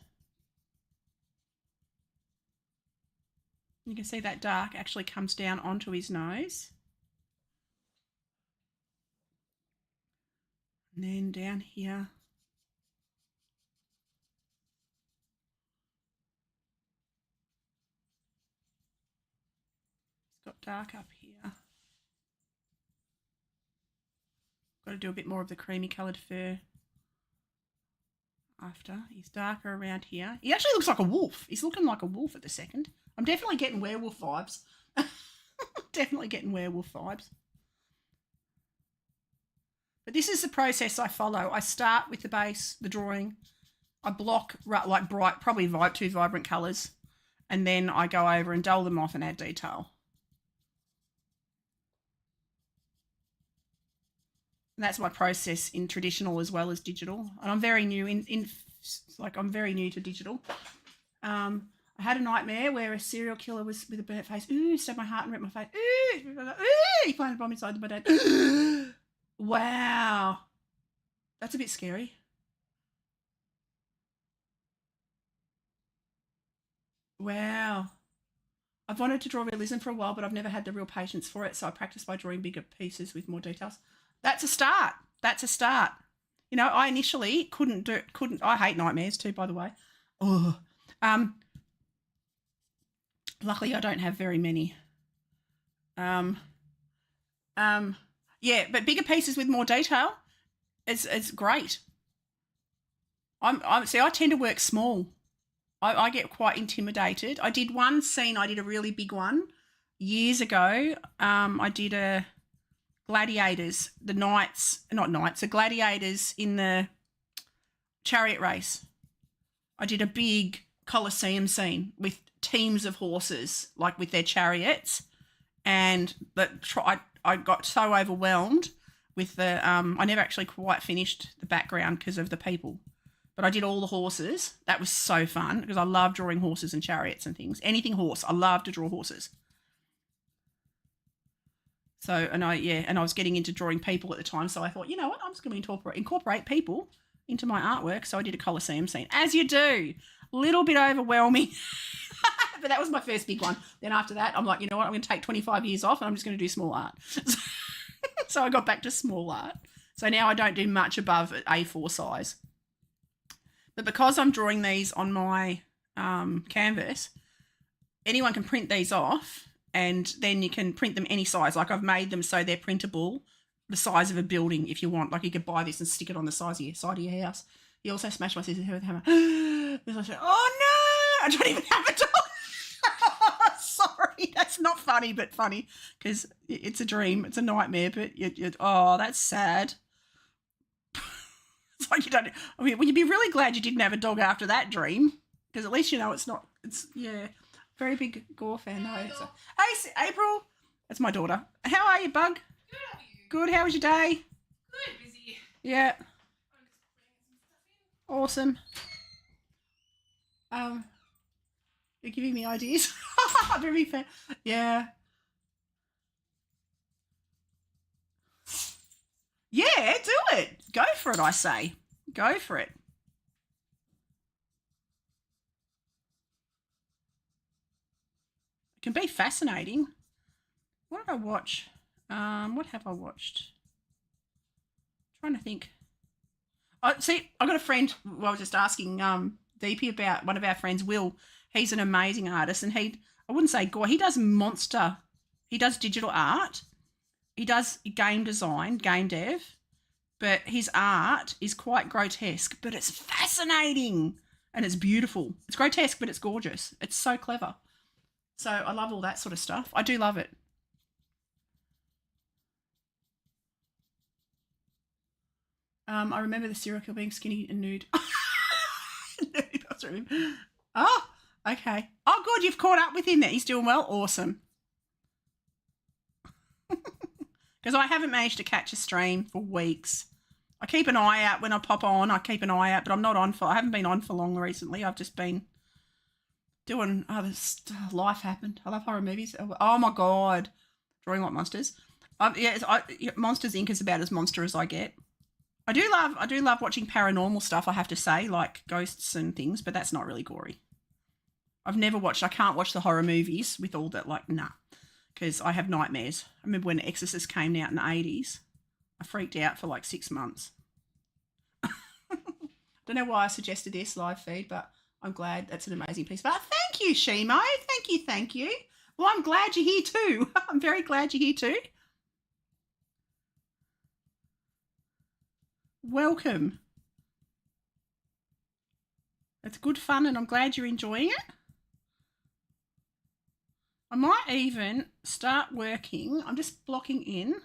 You can see that dark actually comes down onto his nose. And then down here. It's got dark up here. Got to do a bit more of the creamy coloured fur after. He's darker around here. He actually looks like a wolf. He's looking like a wolf at the second. I'm definitely getting werewolf vibes. Definitely getting werewolf vibes. But this is the process I follow. I start with the base, the drawing. I block like bright, probably too vibrant colours. And then I go over and dull them off and add detail. And that's my process in traditional as well as digital. And I'm very new I'm very new to digital. I had a nightmare where a serial killer was with a burnt face. Ooh, stabbed my heart and ripped my face. Ooh, he planted a bomb inside my dad. Wow. That's a bit scary. Wow. I've wanted to draw realism for a while, but I've never had the real patience for it, so I practice by drawing bigger pieces with more details. That's a start. That's a start. You know, I initially couldn't. I hate nightmares too, by the way. Oh. Luckily, I don't have very many. Yeah, but bigger pieces with more detail, it's great. See, I tend to work small. I get quite intimidated. I did one scene. I did a really big one years ago. I did a gladiators, the gladiators in the chariot race. I did a big Colosseum scene with teams of horses, like with their chariots, and I got so overwhelmed with the I never actually quite finished the background because of the people, but I did all the horses. That was so fun because I love drawing horses and chariots and things. Anything horse, I love to draw horses. So, and I was getting into drawing people at the time, so I thought, you know what, I'm just going to incorporate people into my artwork. So I did a Colosseum scene, as you do. A little bit overwhelming, but that was my first big one. Then after that, I'm like, you know what, I'm going to take 25 years off and I'm just going to do small art. So I got back to small art. So now I don't do much above A4 size. But because I'm drawing these on my canvas, anyone can print these off and then you can print them any size. Like I've made them so they're printable the size of a building if you want. Like you could buy this and stick it on the side of your house. He also smashed my sister's head with a hammer. Oh no! I don't even have a dog. Sorry, that's not funny, but funny because it's a dream. It's a nightmare, but oh, that's sad. It's like you don't. I mean, well, you'd be really glad you didn't have a dog after that dream because at least you know it's not. It's very big Gore fan though. So. Hey, April, that's my daughter. How are you, Bug? Good, how are you? Good. How was your day? Good, busy. Yeah. I'm just putting some stuff in. Awesome. You're giving me ideas. Very fair. Yeah. Yeah, do it. Go for it, I say. Go for it. It can be fascinating. What did I watch? What have I watched? I'm trying to think. See, I got a friend. Well, I was just asking DP about one of our friends, Will. He's an amazing artist, and I wouldn't say gore. He does monster. He does digital art. He does game design, game dev, but his art is quite grotesque, but it's fascinating and it's beautiful. It's grotesque, but it's gorgeous. It's so clever. So I love all that sort of stuff. I do love it. I remember the serial killer being skinny and nude. Oh, okay. Oh, good. You've caught up with him then. He's doing well. Awesome. Because I haven't managed to catch a stream for weeks. I keep an eye out when I pop on. I keep an eye out, but I'm not on I haven't been on for long recently. I've just been doing other stuff. Life happened. I love horror movies. Oh my God. Drawing like monsters. Monsters Inc. is about as monster as I get. I do love watching paranormal stuff, I have to say, like ghosts and things, but that's not really gory. I can't watch the horror movies with all that, like, nah, because I have nightmares. I remember when Exorcist came out in the 80s. I freaked out for like 6 months. Don't know why I suggested this live feed, but I'm glad. That's an amazing piece. But thank you, Shimo. Thank you. Well, I'm glad you're here too. I'm very glad you're here too. Welcome. It's good fun and I'm glad you're enjoying it. I might even start working. I'm just blocking in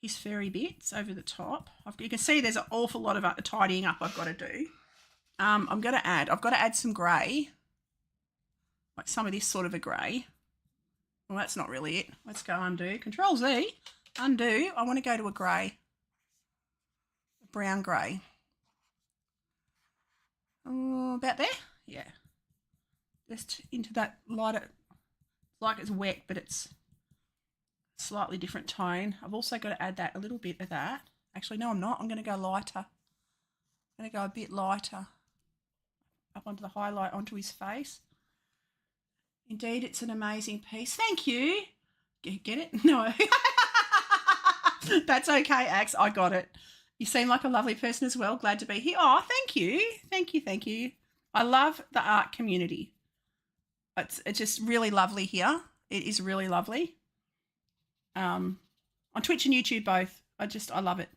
his fairy bits over the top. You can see there's an awful lot of tidying up I've got to do. I've got to add some grey, like some of this sort of a grey. Well, that's not really it. Let's go undo. Control Z, undo. I want to go to a grey. Brown grey. Oh, about there? Yeah. Just into that lighter, like it's wet, but it's slightly different tone. I've also got to add that a little bit of that. Actually, no, I'm not. I'm going to go lighter. I'm going to go a bit lighter up onto the highlight onto his face. Indeed, it's an amazing piece. Thank you. Get it? No. That's okay, Axe. I got it. You seem like a lovely person as well. Glad to be here. Oh, thank you. Thank you. I love the art community. It's just really lovely here. It is really lovely. On Twitch and YouTube both. I love it.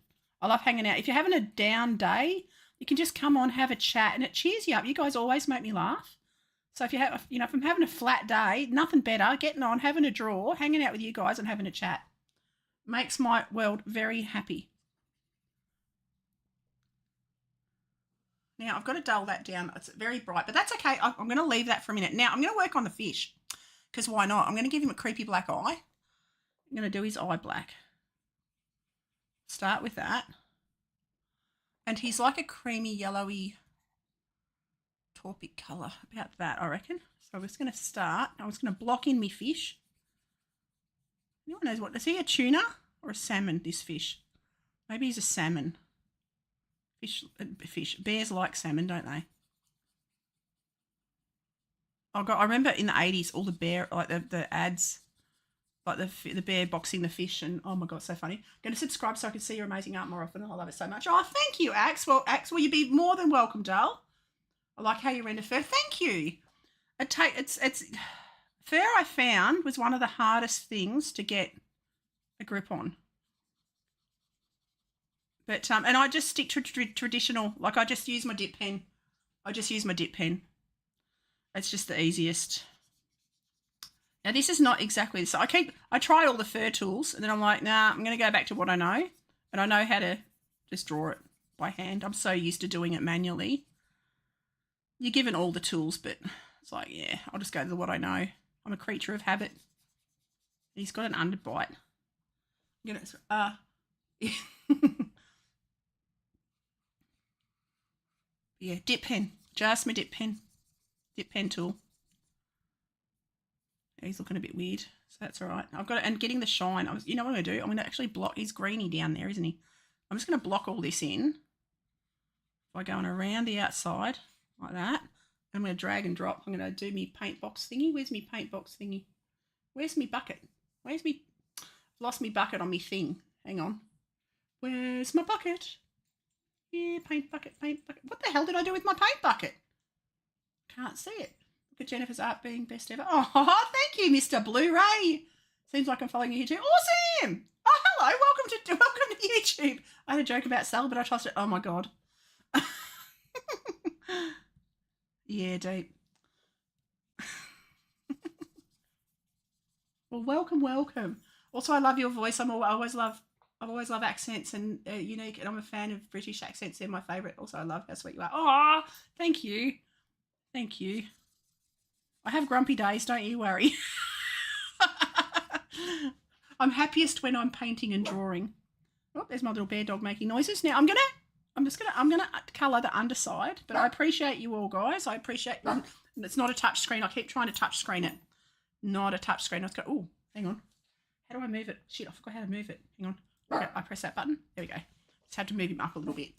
I love hanging out. If you're having a down day, you can just come on, have a chat, and it cheers you up. You guys always make me laugh. So if if I'm having a flat day, nothing better, getting on, having a draw, hanging out with you guys and having a chat. Makes my world very happy. Now, I've got to dull that down. It's very bright, but that's okay. I'm going to leave that for a minute. Now, I'm going to work on the fish because why not? I'm going to give him a creepy black eye. I'm going to do his eye black. Start with that. And he's like a creamy, yellowy, taupe colour, about that, I reckon. So I'm just going to start. I'm just going to block in my fish. Anyone knows what? Is he a tuna or a salmon, this fish? Maybe he's a salmon. Fish. Bears like salmon, don't they? Oh God, I remember in the 80s, all the bear, like the ads like the bear boxing the fish, and oh my god, so funny. I'm going to subscribe so I can see your amazing art more often. I love it so much. Oh, thank you, Axe. Well, Axe, will you be more than welcome, doll? I like how you render fur. Thank you. It's fur. I found was one of the hardest things to get a grip on. But and I just stick to traditional. Like I just use my dip pen. It's just the easiest. Now this is not exactly so. I try all the fur tools, and then I'm like, nah, I'm going to go back to what I know, and I know how to just draw it by hand. I'm so used to doing it manually. You're given all the tools, but it's like, yeah, I'll just go to what I know. I'm a creature of habit. He's got an underbite. I'm gonna yeah, dip pen. Just my dip pen tool. He's looking a bit weird, so that's all right. I've got it, and getting the shine. You know what I'm going to do? I'm going to actually block. He's greeny down there, isn't he? I'm just going to block all this in by going around the outside like that. I'm going to drag and drop. I'm going to do me paint box thingy. Where's me paint box thingy? Where's me bucket? Where's me? Lost me bucket on me thing. Hang on. Where's my bucket? Yeah, paint bucket. What the hell did I do with my paint bucket? Can't see it. Look at Jennifer's art being best ever. Oh, thank you, Mr. Blu-ray. Seems like I'm following you here too. Awesome. Oh, hello. Welcome to YouTube. I had a joke about Sal, but I trust it. Oh my god. Yeah, deep. Well, welcome. Also, I love your voice. I've always loved accents and unique, and I'm a fan of British accents. They're my favourite. Also, I love how sweet you are. Oh, thank you. I have grumpy days, don't you worry. I'm happiest when I'm painting and drawing. Oh, there's my little bear dog making noises. Now I'm gonna colour the underside, but I appreciate you all, guys. I appreciate it's not a touch screen. I keep trying to touch screen it. Not a touch screen. Oh, hang on. How do I move it? Shit, I forgot how to move it. Hang on. Okay, I press that button. There we go. Just have to move him up a little bit.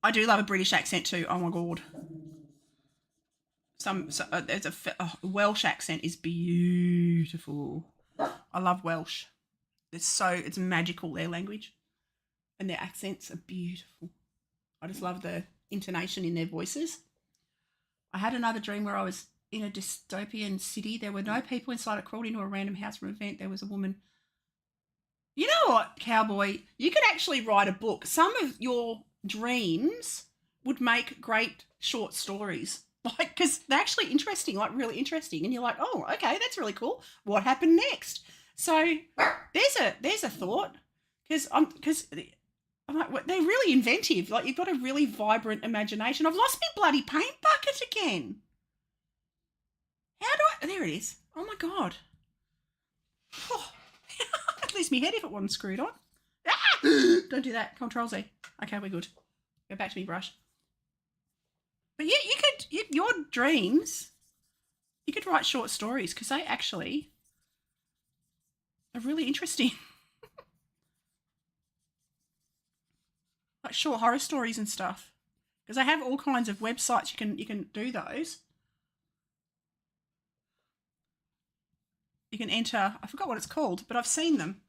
I do love a British accent too. Oh my god. There's a Welsh accent is beautiful. I love Welsh. It's magical, their language, and their accents are beautiful. I just love the intonation in their voices. I had another dream where I was in a dystopian city. There were no people inside. I crawled into a random house from an event. There was a woman. You know what, Cowboy? You could actually write a book. Some of your dreams would make great short stories. Like, because they're actually interesting, like really interesting. And you're like, oh, okay, that's really cool. What happened next? So there's a thought. Because I'm like, they're really inventive. Like, you've got a really vibrant imagination. I've lost my bloody paint bucket again. There it is. Oh my god. Oh. I'd lose my head if it wasn't screwed on. Ah! Don't do that. Control Z. Okay, we're good. Go back to me brush. But yeah, your dreams, you could write short stories because they actually are really interesting. Like short horror stories and stuff. Because they have all kinds of websites you can do those. You can enter, I forgot what it's called, but I've seen them.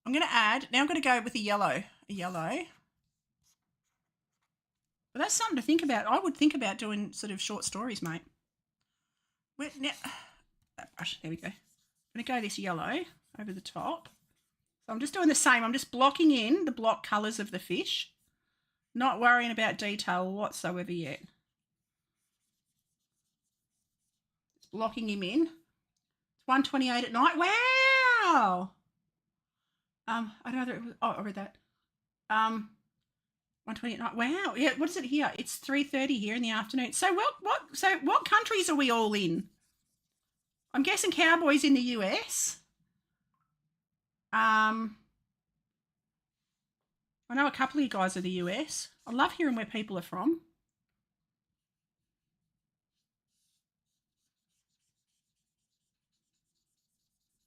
I'm going to go with a yellow. But that's something to think about. I would think about doing sort of short stories, mate. Now, that brush, there we go. I'm going to go this yellow over the top. So I'm just doing the same. I'm just blocking in the block colours of the fish. Not worrying about detail whatsoever yet. Just blocking him in. It's 1:28 at night. Wow! I don't know whether it was, I read that. 1:20 at night. Wow. Yeah, what is it here? It's 3:30 here in the afternoon. So what countries are we all in? I'm guessing Cowboy's in the US. I know a couple of you guys are the US. I love hearing where people are from.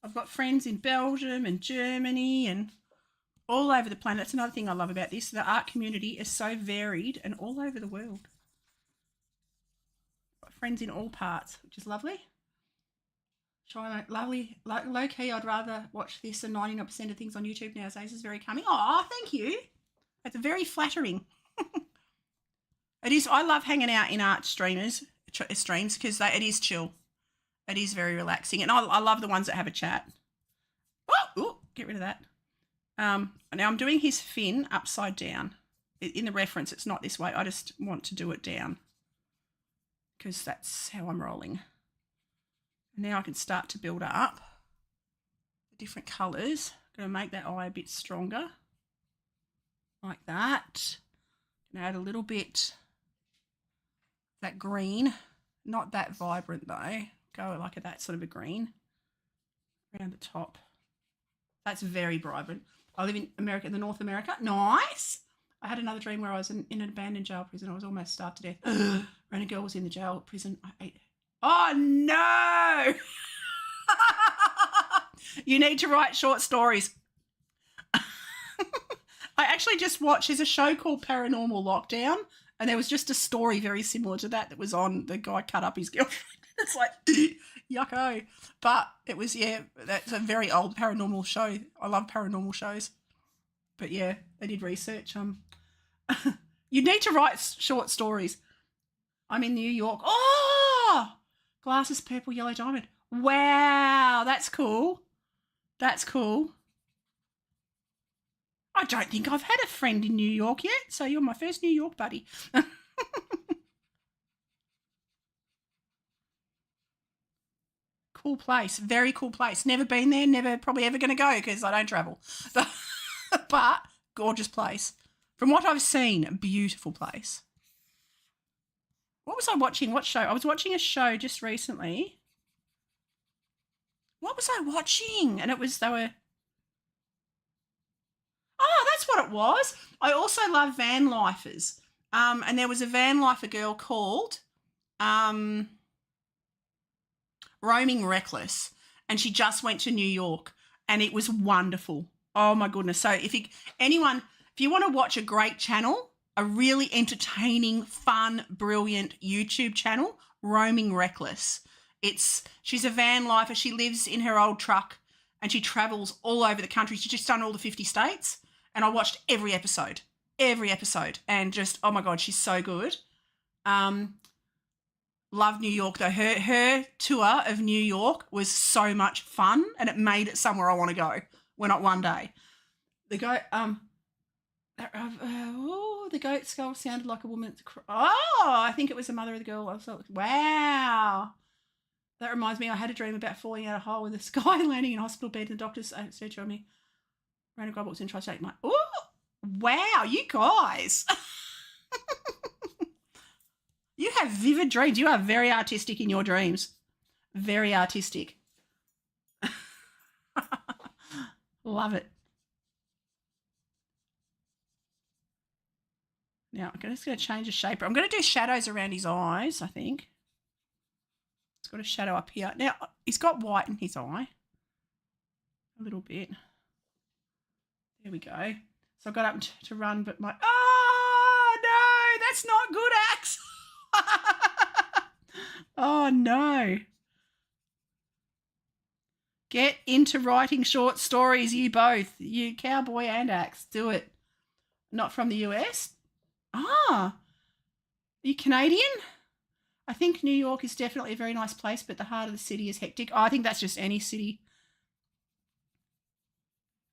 I've got friends in Belgium and Germany and all over the planet. That's another thing I love about this. The art community is so varied and all over the world. Got friends in all parts, which is lovely. Lovely, low key. I'd rather watch this than 99% of things on YouTube nowadays. Is very calming. Oh, thank you. It's very flattering. It is. I love hanging out in art streams because it is chill. It is very relaxing, and I love the ones that have a chat. Oh, get rid of that. Now I'm doing his fin upside down. In the reference, it's not this way. I just want to do it down because that's how I'm rolling. Now I can start to build up the different colours. I'm going to make that eye a bit stronger, like that. I'm going to add a little bit that green, not that vibrant though. Go like that sort of a green around the top. That's very vibrant. I live in America, North America. Nice. I had another dream where I was in an abandoned jail prison. I was almost starved to death. And a girl was in the jail prison. I ate. Oh no! You need to write short stories. I actually just watched. There's a show called Paranormal Lockdown, and there was just a story very similar to that was on. The guy cut up his girlfriend. It's like yucko, but it was that's a very old paranormal show. I love paranormal shows, but yeah, they did research. You need to write short stories. I'm in New York. Oh, glasses, purple, yellow diamond. Wow, that's cool. That's cool. I don't think I've had a friend in New York yet, so you're my first New York buddy. Cool place, very cool place. Never been there, never probably ever going to go because I don't travel. But gorgeous place. From what I've seen, beautiful place. What was I watching? What show? I was watching a show just recently. What was I watching? And they were... Oh, that's what it was. I also love van lifers. And there was a van lifer girl called... Roaming Reckless, and she just went to New York, and it was wonderful. Oh my goodness. So if you want to watch a great channel, a really entertaining, fun, brilliant YouTube channel, Roaming Reckless. She's a van lifer. She lives in her old truck and she travels all over the country. She's just done all the 50 states, and I watched every episode, and just, oh my God, she's so good. Love New York though. Her tour of New York was so much fun, and it made it somewhere I want to go. Well, not one day. The goat skull sounded like a woman. Oh, I think it was the mother of the girl. I was like, wow. That reminds me, I had a dream about falling out a hole in the sky and landing in a hospital bed, and the doctors searched on me. Ran a guy walks in, tries to take my. Oh, wow, you guys. You have vivid dreams. You are very artistic in your dreams. Very artistic. Love it. Now, I'm just going to change the shape. I'm going to do shadows around his eyes, I think. It's got a shadow up here. Now, he's got white in his eye. A little bit. There we go. So I got up to run, but my... Oh, no, that's not good, Axe. Oh no. Get into writing short stories, you both. You cowboy and Axe. Do it. Not from the US? Are you Canadian? I think New York is definitely a very nice place, but the heart of the city is hectic. Oh, I think that's just any city.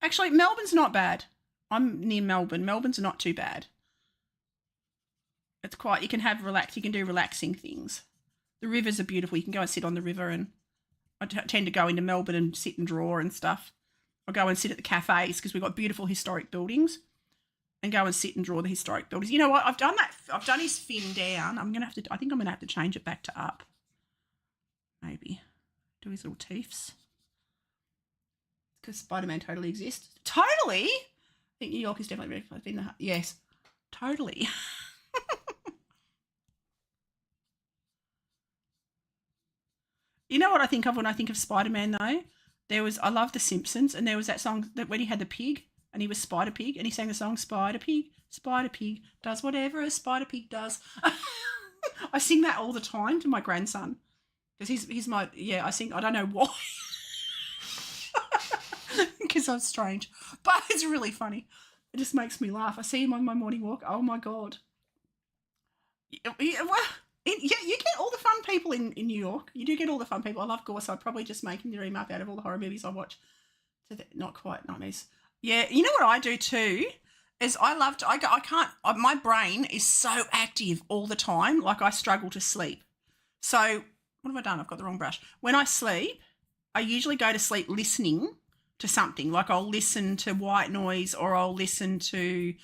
Actually, Melbourne's not bad. I'm near Melbourne. Melbourne's not too bad. It's quite, you can do relaxing things. The rivers are beautiful. You can go and sit on the river, and I tend to go into Melbourne and sit and draw and stuff. I go and sit at the cafes because we've got beautiful historic buildings, and go and sit and draw the historic buildings. You know what? I've done that. I've done his fin down. I think I'm going to have to change it back to up. Maybe. Do his little teeths. Because Spider-Man totally exists. Totally? I think New York is definitely been the... Yes. Totally. You know what I think of when I think of Spider-Man though? I love The Simpsons, and there was that song that when he had the pig and he was Spider Pig and he sang the song Spider Pig does whatever a Spider Pig does. I sing that all the time to my grandson. Because he's my, yeah, I think, I don't know why. Because I'm strange. But it's really funny. It just makes me laugh. I see him on my morning walk. Oh, my God. Yeah, you get all the fun people in New York. You do get all the fun people. I love Gore, so I'd probably just make him dream up out of all the horror movies I watch. Not quite nightmares. Yeah, you know what I do too is I can't, my brain is so active all the time, like I struggle to sleep. So what have I done? I've got the wrong brush. When I sleep, I usually go to sleep listening to something. Like I'll listen to white noise, or I'll listen to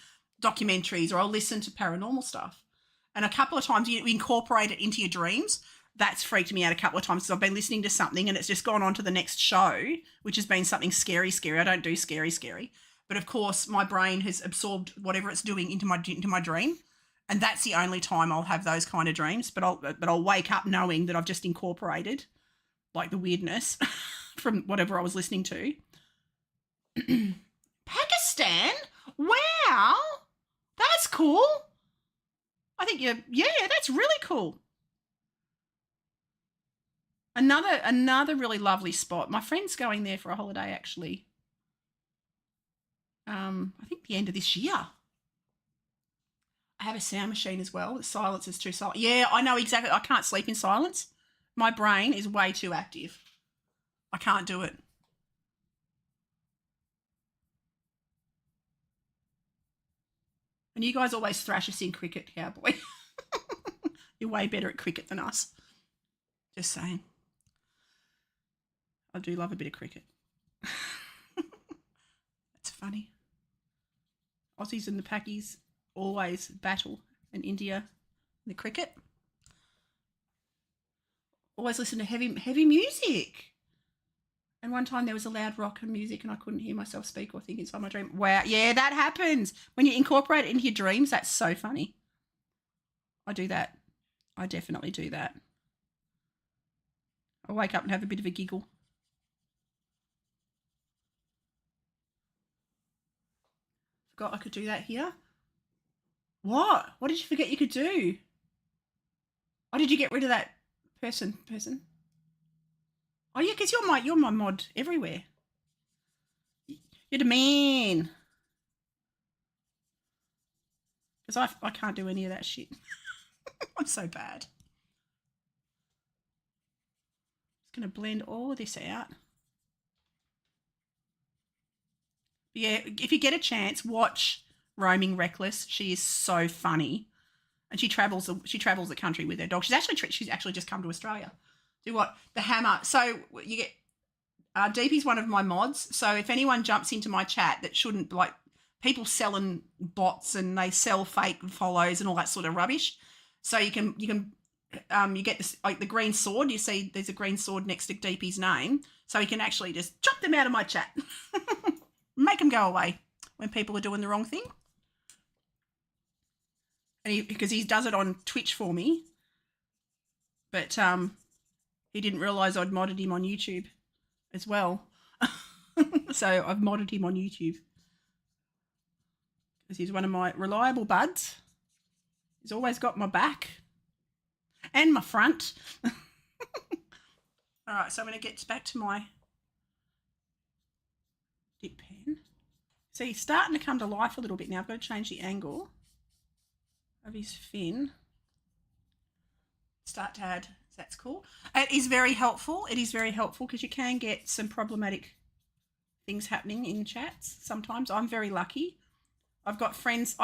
documentaries, or I'll listen to paranormal stuff. And a couple of times you incorporate it into your dreams. That's freaked me out a couple of times because I've been listening to something and it's just gone on to the next show, which has been something scary. I don't do scary. But of course, my brain has absorbed whatever it's doing into my dream. And that's the only time I'll have those kind of dreams. But I'll wake up knowing that I've just incorporated like the weirdness from whatever I was listening to. Pakistan? Wow. That's cool. I think that's really cool. Another really lovely spot. My friend's going there for a holiday actually. I think the end of this year. I have a sound machine as well. The silence is too silent. Yeah, I know exactly. I can't sleep in silence. My brain is way too active. I can't do it. And you guys always thrash us in cricket, cowboy. You're way better at cricket than us. Just saying. I do love a bit of cricket. That's funny. Aussies and the Pakis always battle, and India the cricket. Always listen to heavy music. And one time there was a loud rock and music and I couldn't hear myself speak or think inside my dream. Wow. Yeah, that happens. When you incorporate it into your dreams, that's so funny. I do that. I definitely do that. I wake up and have a bit of a giggle. Forgot I could do that here. What? What did you forget you could do? Oh, did you get rid of that person? Oh yeah, because you're my mod everywhere. You're the man. Because I can't do any of that shit. I'm so bad. Just going to blend all of this out. Yeah, if you get a chance, watch Roaming Reckless. She is so funny. And she travels the country with her dog. She's actually just come to Australia. Do what? The Hammer. So you get Deepy's one of my mods. So if anyone jumps into my chat that shouldn't, like people selling bots and they sell fake follows and all that sort of rubbish. So you get this, like the green sword. You see there's a green sword next to Deepy's name. So you can actually just chop them out of my chat. Make them go away when people are doing the wrong thing. And because he does it on Twitch for me. But he didn't realise I'd modded him on YouTube as well. So I've modded him on YouTube. Because he's one of my reliable buds. He's always got my back. And my front. All right, so I'm going to get back to my dip pen. So he's starting to come to life a little bit now. I've got to change the angle of his fin. Start to add. That's cool. It is very helpful. It is very helpful because you can get some problematic things happening in chats sometimes. I'm very lucky. I've got friends,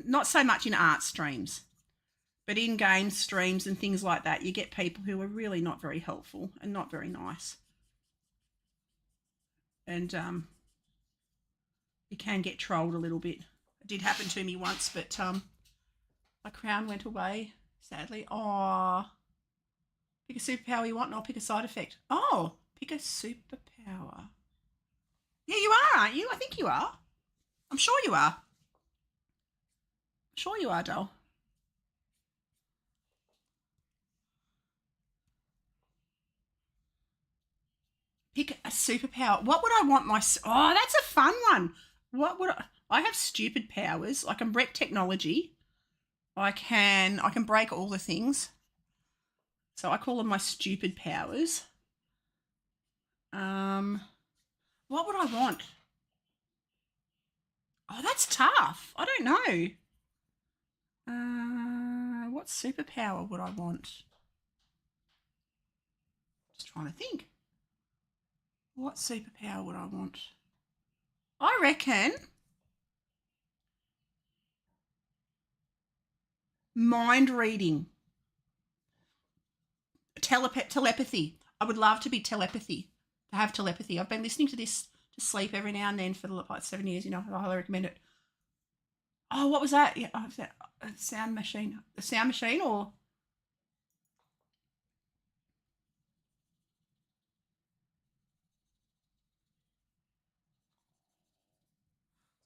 not so much in art streams, but in game streams and things like that, you get people who are really not very helpful and not very nice. And you can get trolled a little bit. It did happen to me once, but my crown went away, sadly. Oh, pick a superpower you want and I'll pick a side effect. Oh, pick a superpower. Yeah, you are, aren't you? I think you are. I'm sure you are. I'm sure you are, doll. Pick a superpower. What would I want my... Oh, that's a fun one. What would I have stupid powers. I can wreck technology. I can break all the things. So I call them my stupid powers. What would I want? Oh, that's tough. I don't know. What superpower would I want? Just trying to think. What superpower would I want? I reckon mind reading. Telepathy. I would love to be telepathy. To have telepathy. I've been listening to this to sleep every now and then for like 7 years. You know, I highly recommend it. Oh, what was that? Yeah, was that a sound machine? A sound machine or?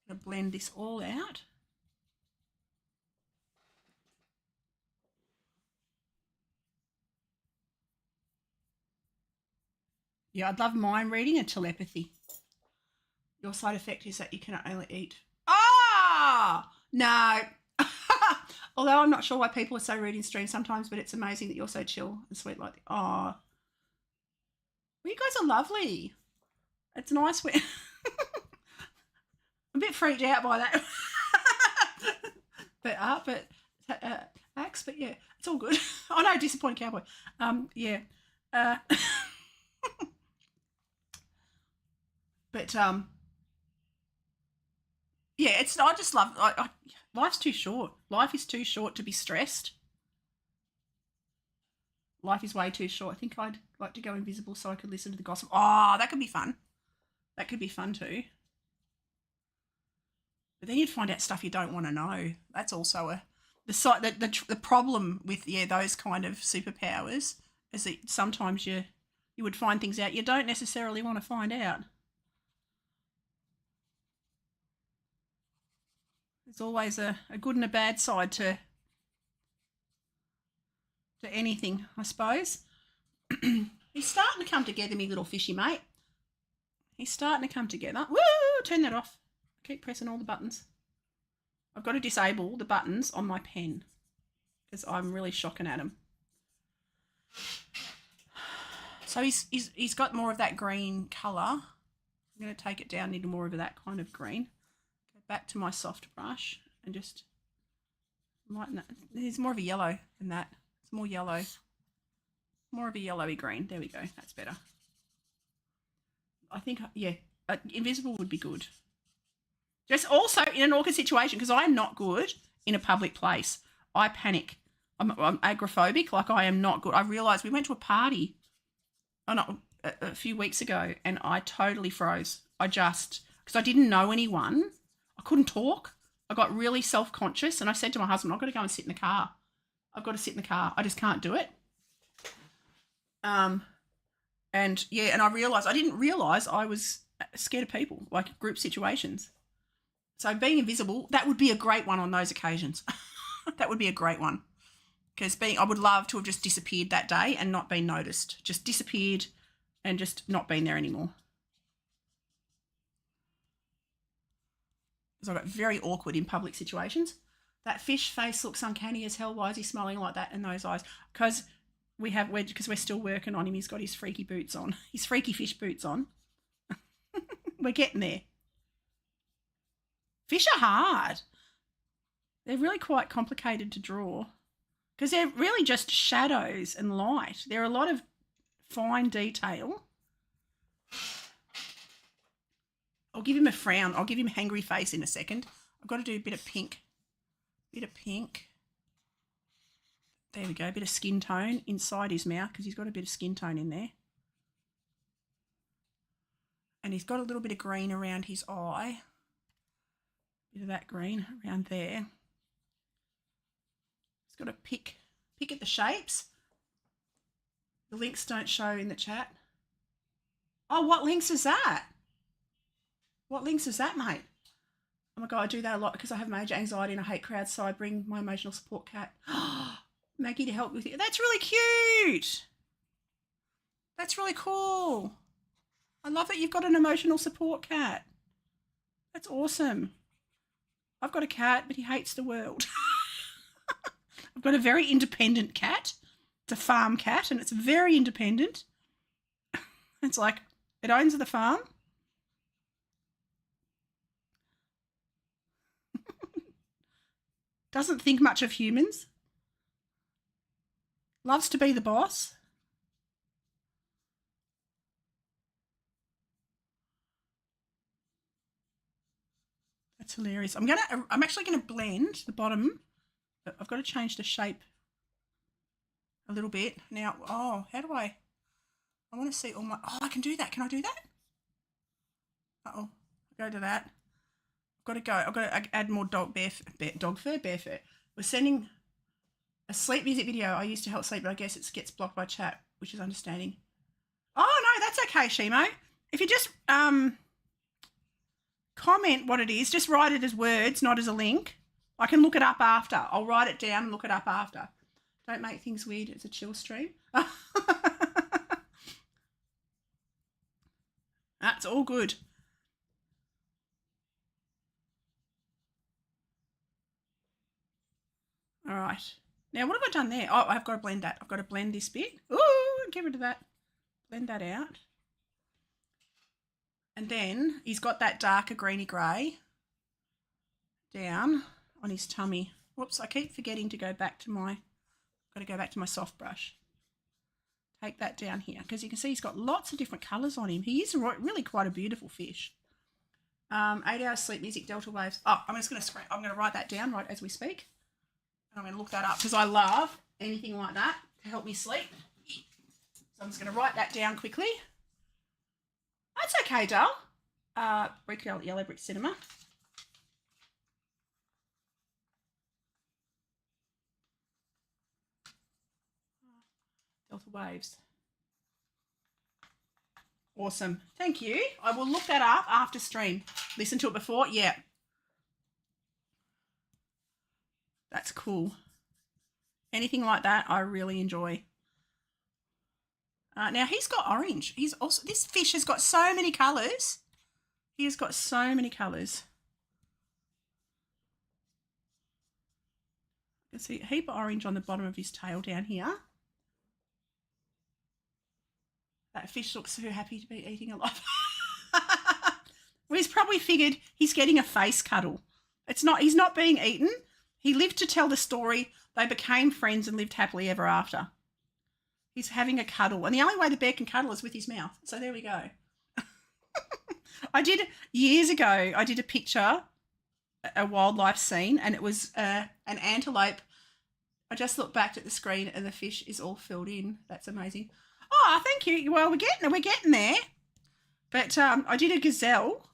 I'm gonna blend this all out. Yeah, I'd love mind reading and telepathy. Your side effect is that you can only eat. Ah, no. Although I'm not sure why people are so rude in stream sometimes, but it's amazing that you're so chill and sweet like that. Oh, well, you guys are lovely. It's nice. I'm a bit freaked out by that. but Axe, but yeah, it's all good. Oh no, disappointed cowboy. Yeah. But yeah, it's. I just love. Life's too short. Life is too short to be stressed. Life is way too short. I think I'd like to go invisible so I could listen to the gossip. Oh, that could be fun. That could be fun too. But then you'd find out stuff you don't want to know. That's also the problem with those kind of superpowers is that sometimes you would find things out you don't necessarily want to find out. There's always a good and a bad side to anything, I suppose. He's starting to come together, me little fishy mate. He's starting to come together. Woo! Turn that off. Keep pressing all the buttons. I've got to disable the buttons on my pen because I'm really shocking at him. So he's got more of that green colour. I'm going to take it down into more of that kind of green. Go back to my soft brush and just lighten that. There's more of a yellow than that. It's more yellow. More of a yellowy green. There we go. That's better. I think, yeah, invisible would be good. Just also in an awkward situation, because I'm not good in a public place. I panic. I'm agoraphobic. Like, I am not good. I realised we went to a party a few weeks ago and I totally froze. Because I didn't know anyone. I couldn't talk. I got really self-conscious and I said to my husband, I've got to go and sit in the car. I've got to sit in the car. I just can't do it. And yeah, and I didn't realise I was scared of people, like group situations. So being invisible, that would be a great one on those occasions. That would be a great one. Because I would love to have just disappeared that day and not been noticed. Just disappeared and just not been there anymore. Because I got very awkward in public situations. That fish face looks uncanny as hell. Why is he smiling like that in those eyes? Because we're still working on him. He's got his freaky boots on. His freaky fish boots on. We're getting there. Fish are hard. They're really quite complicated to draw because they're really just shadows and light. There are a lot of fine detail. I'll give him a frown. I'll give him a hangry face in a second. I've got to do a bit of pink. There we go, a bit of skin tone inside his mouth because he's got a bit of skin tone in there. And he's got a little bit of green around his eye. Bit of that green around there. He's got to pick at the shapes. The links don't show in the chat. Oh, what links is that? What links is that, mate? Oh my God, I do that a lot because I have major anxiety and I hate crowds, so I bring my emotional support cat. Maggie to help with it. That's really cute. That's really cool. I love that you've got an emotional support cat. That's awesome. I've got a cat, but he hates the world. I've got a very independent cat. It's a farm cat and it's very independent. It's like it owns the farm. Doesn't think much of humans. Loves to be the boss. That's hilarious. I'm actually gonna blend the bottom, but I've got to change the shape a little bit. Now, oh, how do I want to see all my, oh, I can do that. Can I do that? Uh-oh, go to that. I've got to add more dog fur. We're sending a sleep music video I used to help sleep, but I guess it gets blocked by chat, which is understanding. Oh, no, that's okay, Shimo. If you just comment what it is, just write it as words, not as a link. I can look it up after. I'll write it down and look it up after. Don't make things weird. It's a chill stream. That's all good. All right. Now, what have I done there? Oh, I've got to blend that. I've got to blend this bit. Ooh, get rid of that. Blend that out. And then he's got that darker greeny grey down on his tummy. Whoops, I keep forgetting to go back to my, got to go back to my soft brush. Take that down here because you can see he's got lots of different colours on him. He is really quite a beautiful fish. 8 hours sleep music, delta waves. Oh, I'm going to write that down right as we speak. And I'm going to look that up because I love anything like that to help me sleep. So I'm just going to write that down quickly. That's okay, doll. Yellow Brick Cinema. Delta waves. Awesome. Thank you. I will look that up after stream. Listen to it before. Yeah. That's cool. Anything like that, I really enjoy. Now he's got orange. This fish has got so many colours. He has got so many colours. You can see a heap of orange on the bottom of his tail down here. That fish looks so happy to be eating a lot. Well, he's probably figured he's getting a face cuddle. He's not being eaten. He lived to tell the story. They became friends and lived happily ever after. He's having a cuddle. And the only way the bear can cuddle is with his mouth. So there we go. Years ago, I did a picture, a wildlife scene, and it was an antelope. I just looked back at the screen and the fish is all filled in. That's amazing. Oh, thank you. Well, we're getting there. But I did a gazelle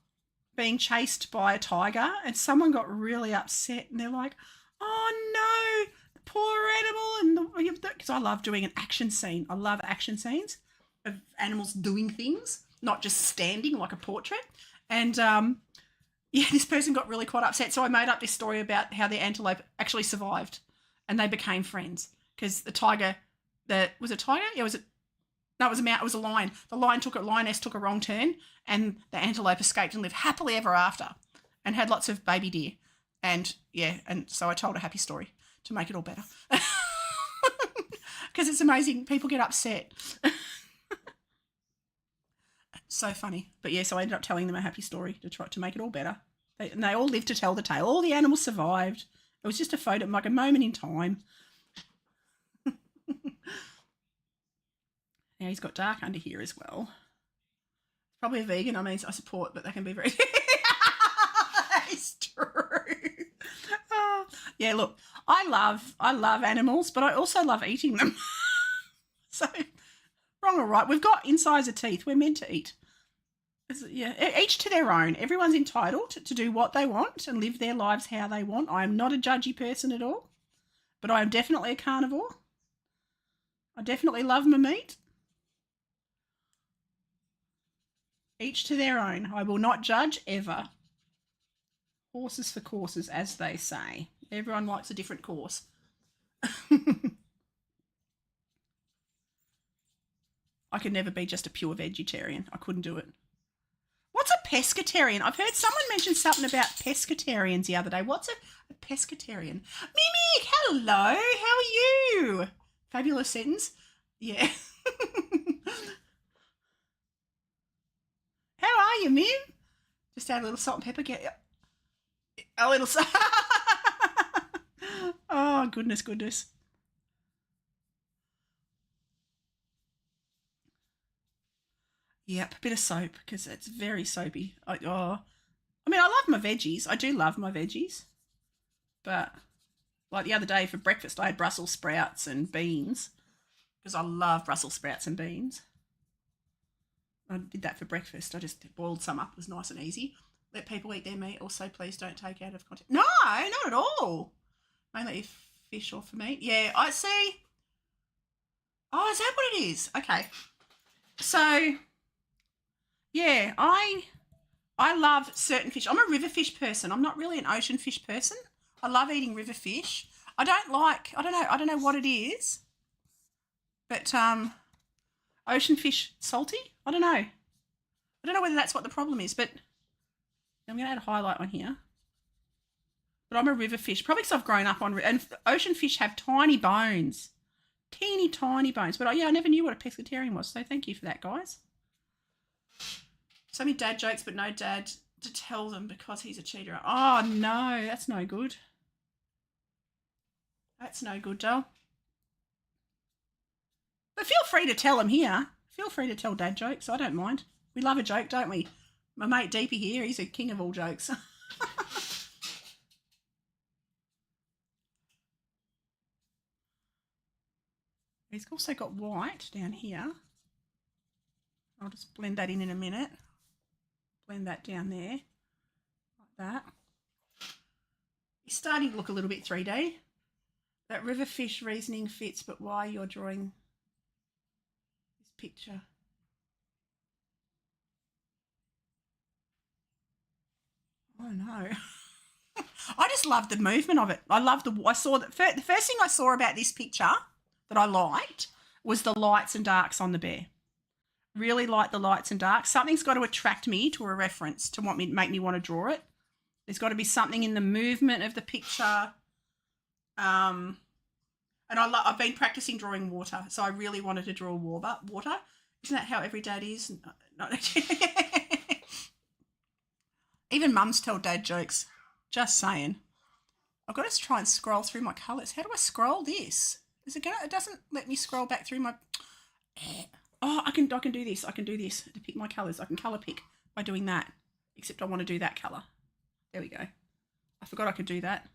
being chased by a tiger and someone got really upset and they're like, oh no, the poor animal. And because I love doing an action scene. I love action scenes of animals doing things, not just standing like a portrait. And yeah, this person got really quite upset. So I made up this story about how the antelope actually survived and they became friends because the tiger, was it a tiger? Yeah, no, it was a lion. The lioness took a wrong turn and the antelope escaped and lived happily ever after and had lots of baby deer. And yeah, and so I told a happy story to make it all better. Because it's amazing. People get upset. So funny. But yeah, so I ended up telling them a happy story to try to make it all better. And they all lived to tell the tale. All the animals survived. It was just a photo, like a moment in time. Now he's got dark under here as well. Probably a vegan. I mean, I support, but they can be very... It's true. Yeah, look, I love animals, but I also love eating them. So, wrong or right, we've got incisor teeth. We're meant to eat. Yeah, each to their own. Everyone's entitled to do what they want and live their lives how they want. I am not a judgy person at all, but I am definitely a carnivore. I definitely love my meat. Each to their own. I will not judge ever. Horses for courses, as they say. Everyone likes a different course. I could never be just a pure vegetarian. I couldn't do it. What's a pescatarian? I've heard someone mention something about pescatarians the other day. What's a pescatarian? Mimic, hello. How are you? Fabulous sentence. Yeah. How are you, Mim? Just add a little salt and pepper. Get a little salt. Oh, goodness, goodness. Yep, a bit of soap because it's very soapy. I mean, I love my veggies. I do love my veggies. But like the other day for breakfast, I had Brussels sprouts and beans because I love Brussels sprouts and beans. I did that for breakfast. I just boiled some up. It was nice and easy. Let people eat their meat. Also, please don't take out of context. No, not at all. Mainly fish or for meat. Yeah, I see. Oh, is that what it is? Okay. So, yeah, I love certain fish. I'm a river fish person. I'm not really an ocean fish person. I love eating river fish. I don't know what it is. But ocean fish salty? I don't know. I don't know whether that's what the problem is, but I'm going to add a highlight on here. But I'm a river fish, probably because I've grown up on, and ocean fish have tiny bones. Teeny tiny bones. But yeah, I never knew what a pescatarian was, so thank you for that, guys. So many dad jokes, but no dad to tell them because he's a cheater. Oh, no, that's no good. That's no good, doll. But feel free to tell them here. Feel free to tell dad jokes. I don't mind. We love a joke, don't we? My mate Deepy here, he's a king of all jokes. He's also got white down here. I'll just blend that in a minute. Blend that down there, like that. He's starting to look a little bit 3D. That river fish reasoning fits, but why you're drawing this picture? Oh no. I just love the movement of it. I saw the first thing I saw about this picture that I liked was the lights and darks on the bear. Really like the lights and darks. Something's got to attract me to a reference to make me want to draw it. There's got to be something in the movement of the picture. And I've been practicing drawing water, so I really wanted to draw water. Isn't that how every dad is? No. Even mums tell dad jokes. Just saying. I've got to try and scroll through my colours. How do I scroll this? It doesn't let me scroll back through my... Oh, I can do this. I can do this to pick my colours. I can colour pick by doing that. Except I want to do that colour. There we go. I forgot I could do that.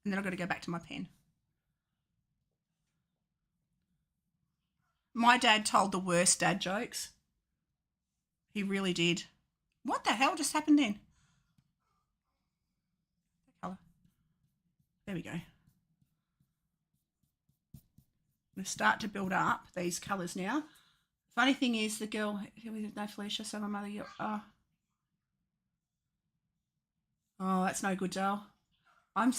And then I've got to go back to my pen. My dad told the worst dad jokes. He really did. What the hell just happened then? Colour. There we go. I'm going to start to build up these colours now. Funny thing is, the girl with no Felicia, so my mother. Oh, that's no good, doll. I'm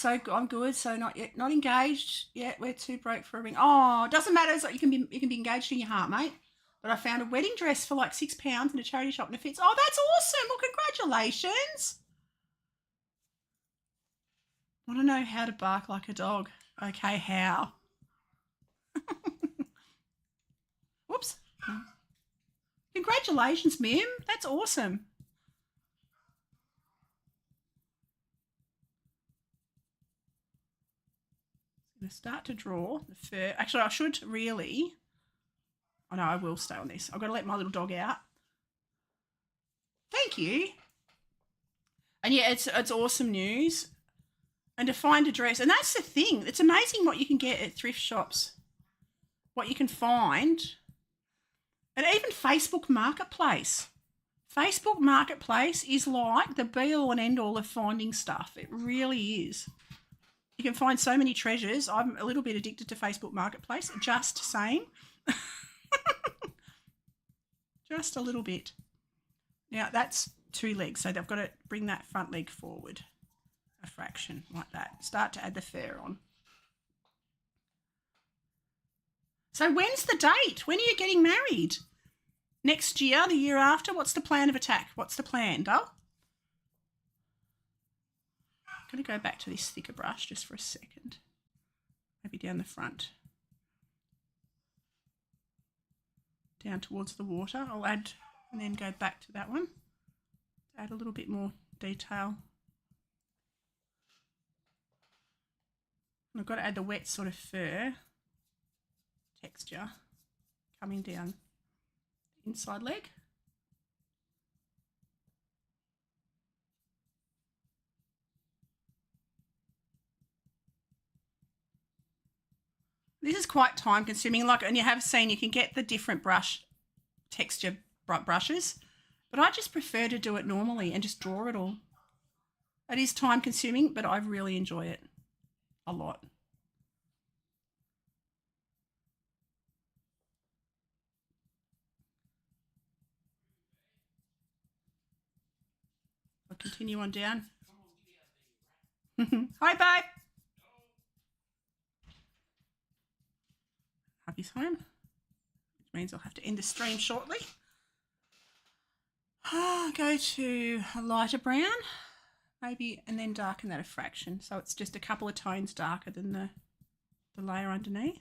good. So not yet, not engaged yet. We're too broke for a ring. Oh, it doesn't matter. So you can be engaged in your heart, mate. But I found a wedding dress for like £6 in a charity shop and it fits. Oh, that's awesome. Well, congratulations. Want to know how to bark like a dog? Okay, how? Whoops. Congratulations, Mim. That's awesome. I'm going to start to draw the fur. Actually, I should really... Oh, no, I will stay on this. I've got to let my little dog out. Thank you. And yeah, it's awesome news. And to find a dress. And that's the thing. It's amazing what you can get at thrift shops. What you can find. And even Facebook Marketplace. Facebook Marketplace is like the be-all and end-all of finding stuff. It really is. You can find so many treasures. I'm a little bit addicted to Facebook Marketplace. Just saying. Just a little bit. Now, that's 2 legs, so they've got to bring that front leg forward a fraction like that. Start to add the fur on. So when's the date? When are you getting married? Next year, the year after? What's the plan of attack? What's the plan, doll? I'm going to go back to this thicker brush just for a second. Maybe down the front. down towards the water. I'll add and then go back to that one. Add a little bit more detail. And I've got to add the wet sort of fur texture coming down the inside leg. This is quite time consuming, and you have seen you can get the different brush texture brushes, but I just prefer to do it normally and just draw it all. It is time consuming, but I really enjoy it a lot. I'll continue on down. Hi, babe. Hubby's home, which means I'll have to end the stream shortly. Go to a lighter brown, maybe, and then darken that a fraction. So it's just a couple of tones darker than the layer underneath.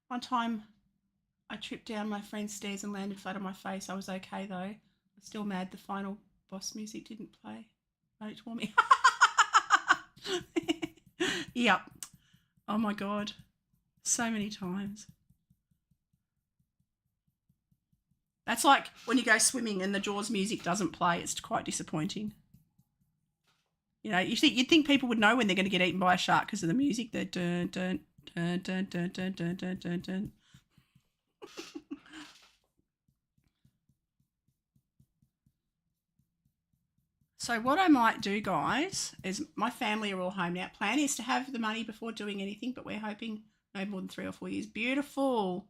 One time I tripped down my friend's stairs and landed flat on my face. I was okay though. I'm still mad the final boss music didn't play. Don't it for me. Yep. Oh my God. So many times. That's like when you go swimming and the Jaws music doesn't play. It's quite disappointing. You know, you'd think people would know when they're going to get eaten by a shark because of the music. The dun dun dun dun dun dun dun dun dun dun. So what I might do, guys, is my family are all home now. Plan is to have the money before doing anything, but we're hoping no more than 3 or 4 years. Beautiful.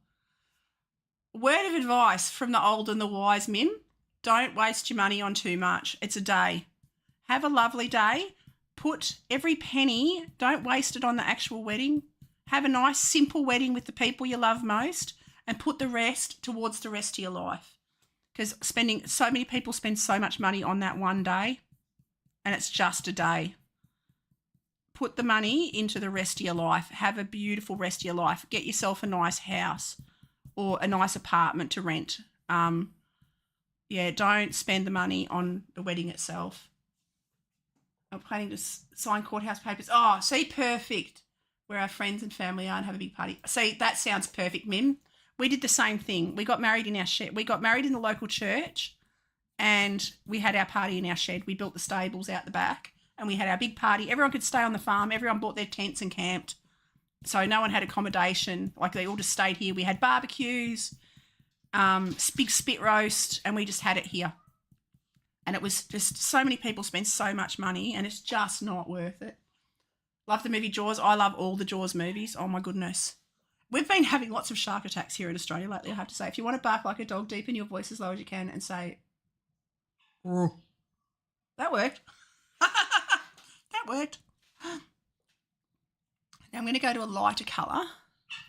Word of advice from the old and the wise, Mim. Don't waste your money on too much. It's a day. Have a lovely day. Put every penny, don't waste it on the actual wedding. Have a nice, simple wedding with the people you love most and put the rest towards the rest of your life. Because so many people spend so much money on that one day and it's just a day. Put the money into the rest of your life. Have a beautiful rest of your life. Get yourself a nice house or a nice apartment to rent. Yeah, don't spend the money on the wedding itself. I'm planning to sign courthouse papers. Oh, see, perfect. Where our friends and family are and have a big party. See, that sounds perfect, Mim. We did the same thing. We got married in our shed. We got married in the local church and we had our party in our shed. We built the stables out the back and we had our big party. Everyone could stay on the farm. Everyone bought their tents and camped. So no one had accommodation. Like they all just stayed here. We had barbecues, big spit roast, and we just had it here. And it was just so many people spend so much money and it's just not worth it. Love the movie Jaws. I love all the Jaws movies. Oh, my goodness. We've been having lots of shark attacks here in Australia lately, I have to say. If you want to bark like a dog, deepen your voice as low as you can and say, "Rrr." That worked. That worked. Now I'm going to go to a lighter colour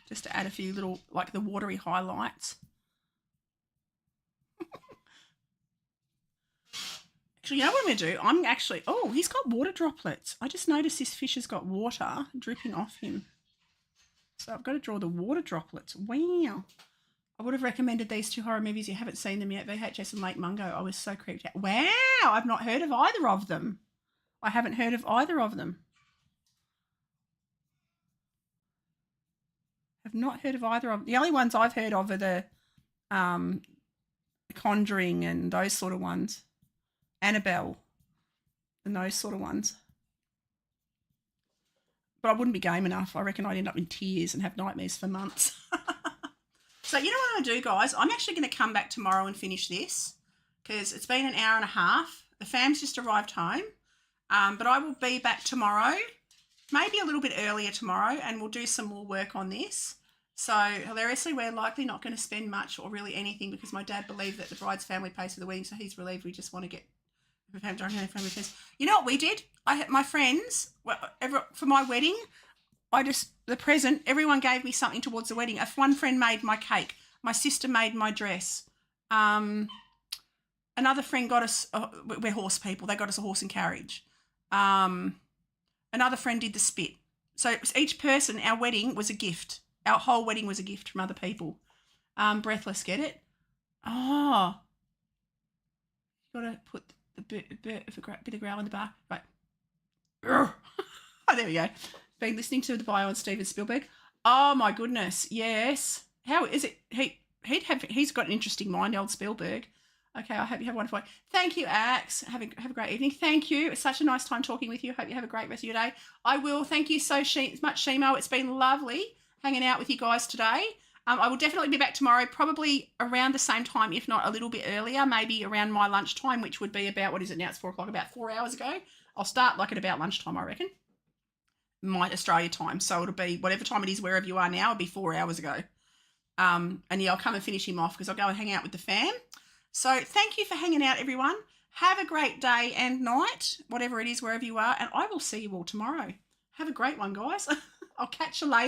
just to add a few little, like the watery highlights. Actually, you know what I'm going to do? I'm actually, oh, he's got water droplets. I just noticed this fish has got water dripping off him. So I've got to draw the water droplets. Wow. I would have recommended these 2 horror movies. You haven't seen them yet, VHS and Lake Mungo. I was so creeped out. Wow, I've not heard of either of them. I haven't heard of either of them. I've not heard of either of them. The only ones I've heard of are the Conjuring and those sort of ones. Annabelle and those sort of ones. But I wouldn't be game enough. I reckon I'd end up in tears and have nightmares for months. So you know what I'm going to do, guys? I'm actually going to come back tomorrow and finish this because it's been an hour and a half. The fam's just arrived home. But I will be back tomorrow, maybe a little bit earlier tomorrow, and we'll do some more work on this. So hilariously, we're likely not going to spend much or really anything because my dad believed that the bride's family pays for the wedding, so he's relieved we just want to get family friends. You know what we did? I had my friends for my wedding. The present, everyone gave me something towards the wedding. If one friend made my cake, my sister made my dress. Another friend got us, we're horse people, they got us a horse and carriage. Another friend did the spit. So each person, our wedding was a gift. Our whole wedding was a gift from other people. Breathless, get it? Oh, you got to put the bit of growl in the bar. Right. Oh, there we go. Been listening to the bio on Steven Spielberg. Oh my goodness, yes. How is it? He's got an interesting mind, old Spielberg. Okay, I hope you have a wonderful day. Thank you, Axe. Have a great evening. Thank you. It's such a nice time talking with you. Hope you have a great rest of your day. I will. Thank you so much, Shimo. It's been lovely hanging out with you guys today. I will definitely be back tomorrow, probably around the same time, if not a little bit earlier, maybe around my lunchtime, which would be about, what is it now? It's 4 o'clock, about 4 hours ago. I'll start like at about lunchtime, I reckon. My Australia time. So it'll be whatever time it is wherever you are now, it'll be 4 hours ago. And yeah, I'll come and finish him off because I'll go and hang out with the fam. So thank you for hanging out, everyone. Have a great day and night, whatever it is, wherever you are. And I will see you all tomorrow. Have a great one, guys. I'll catch you later.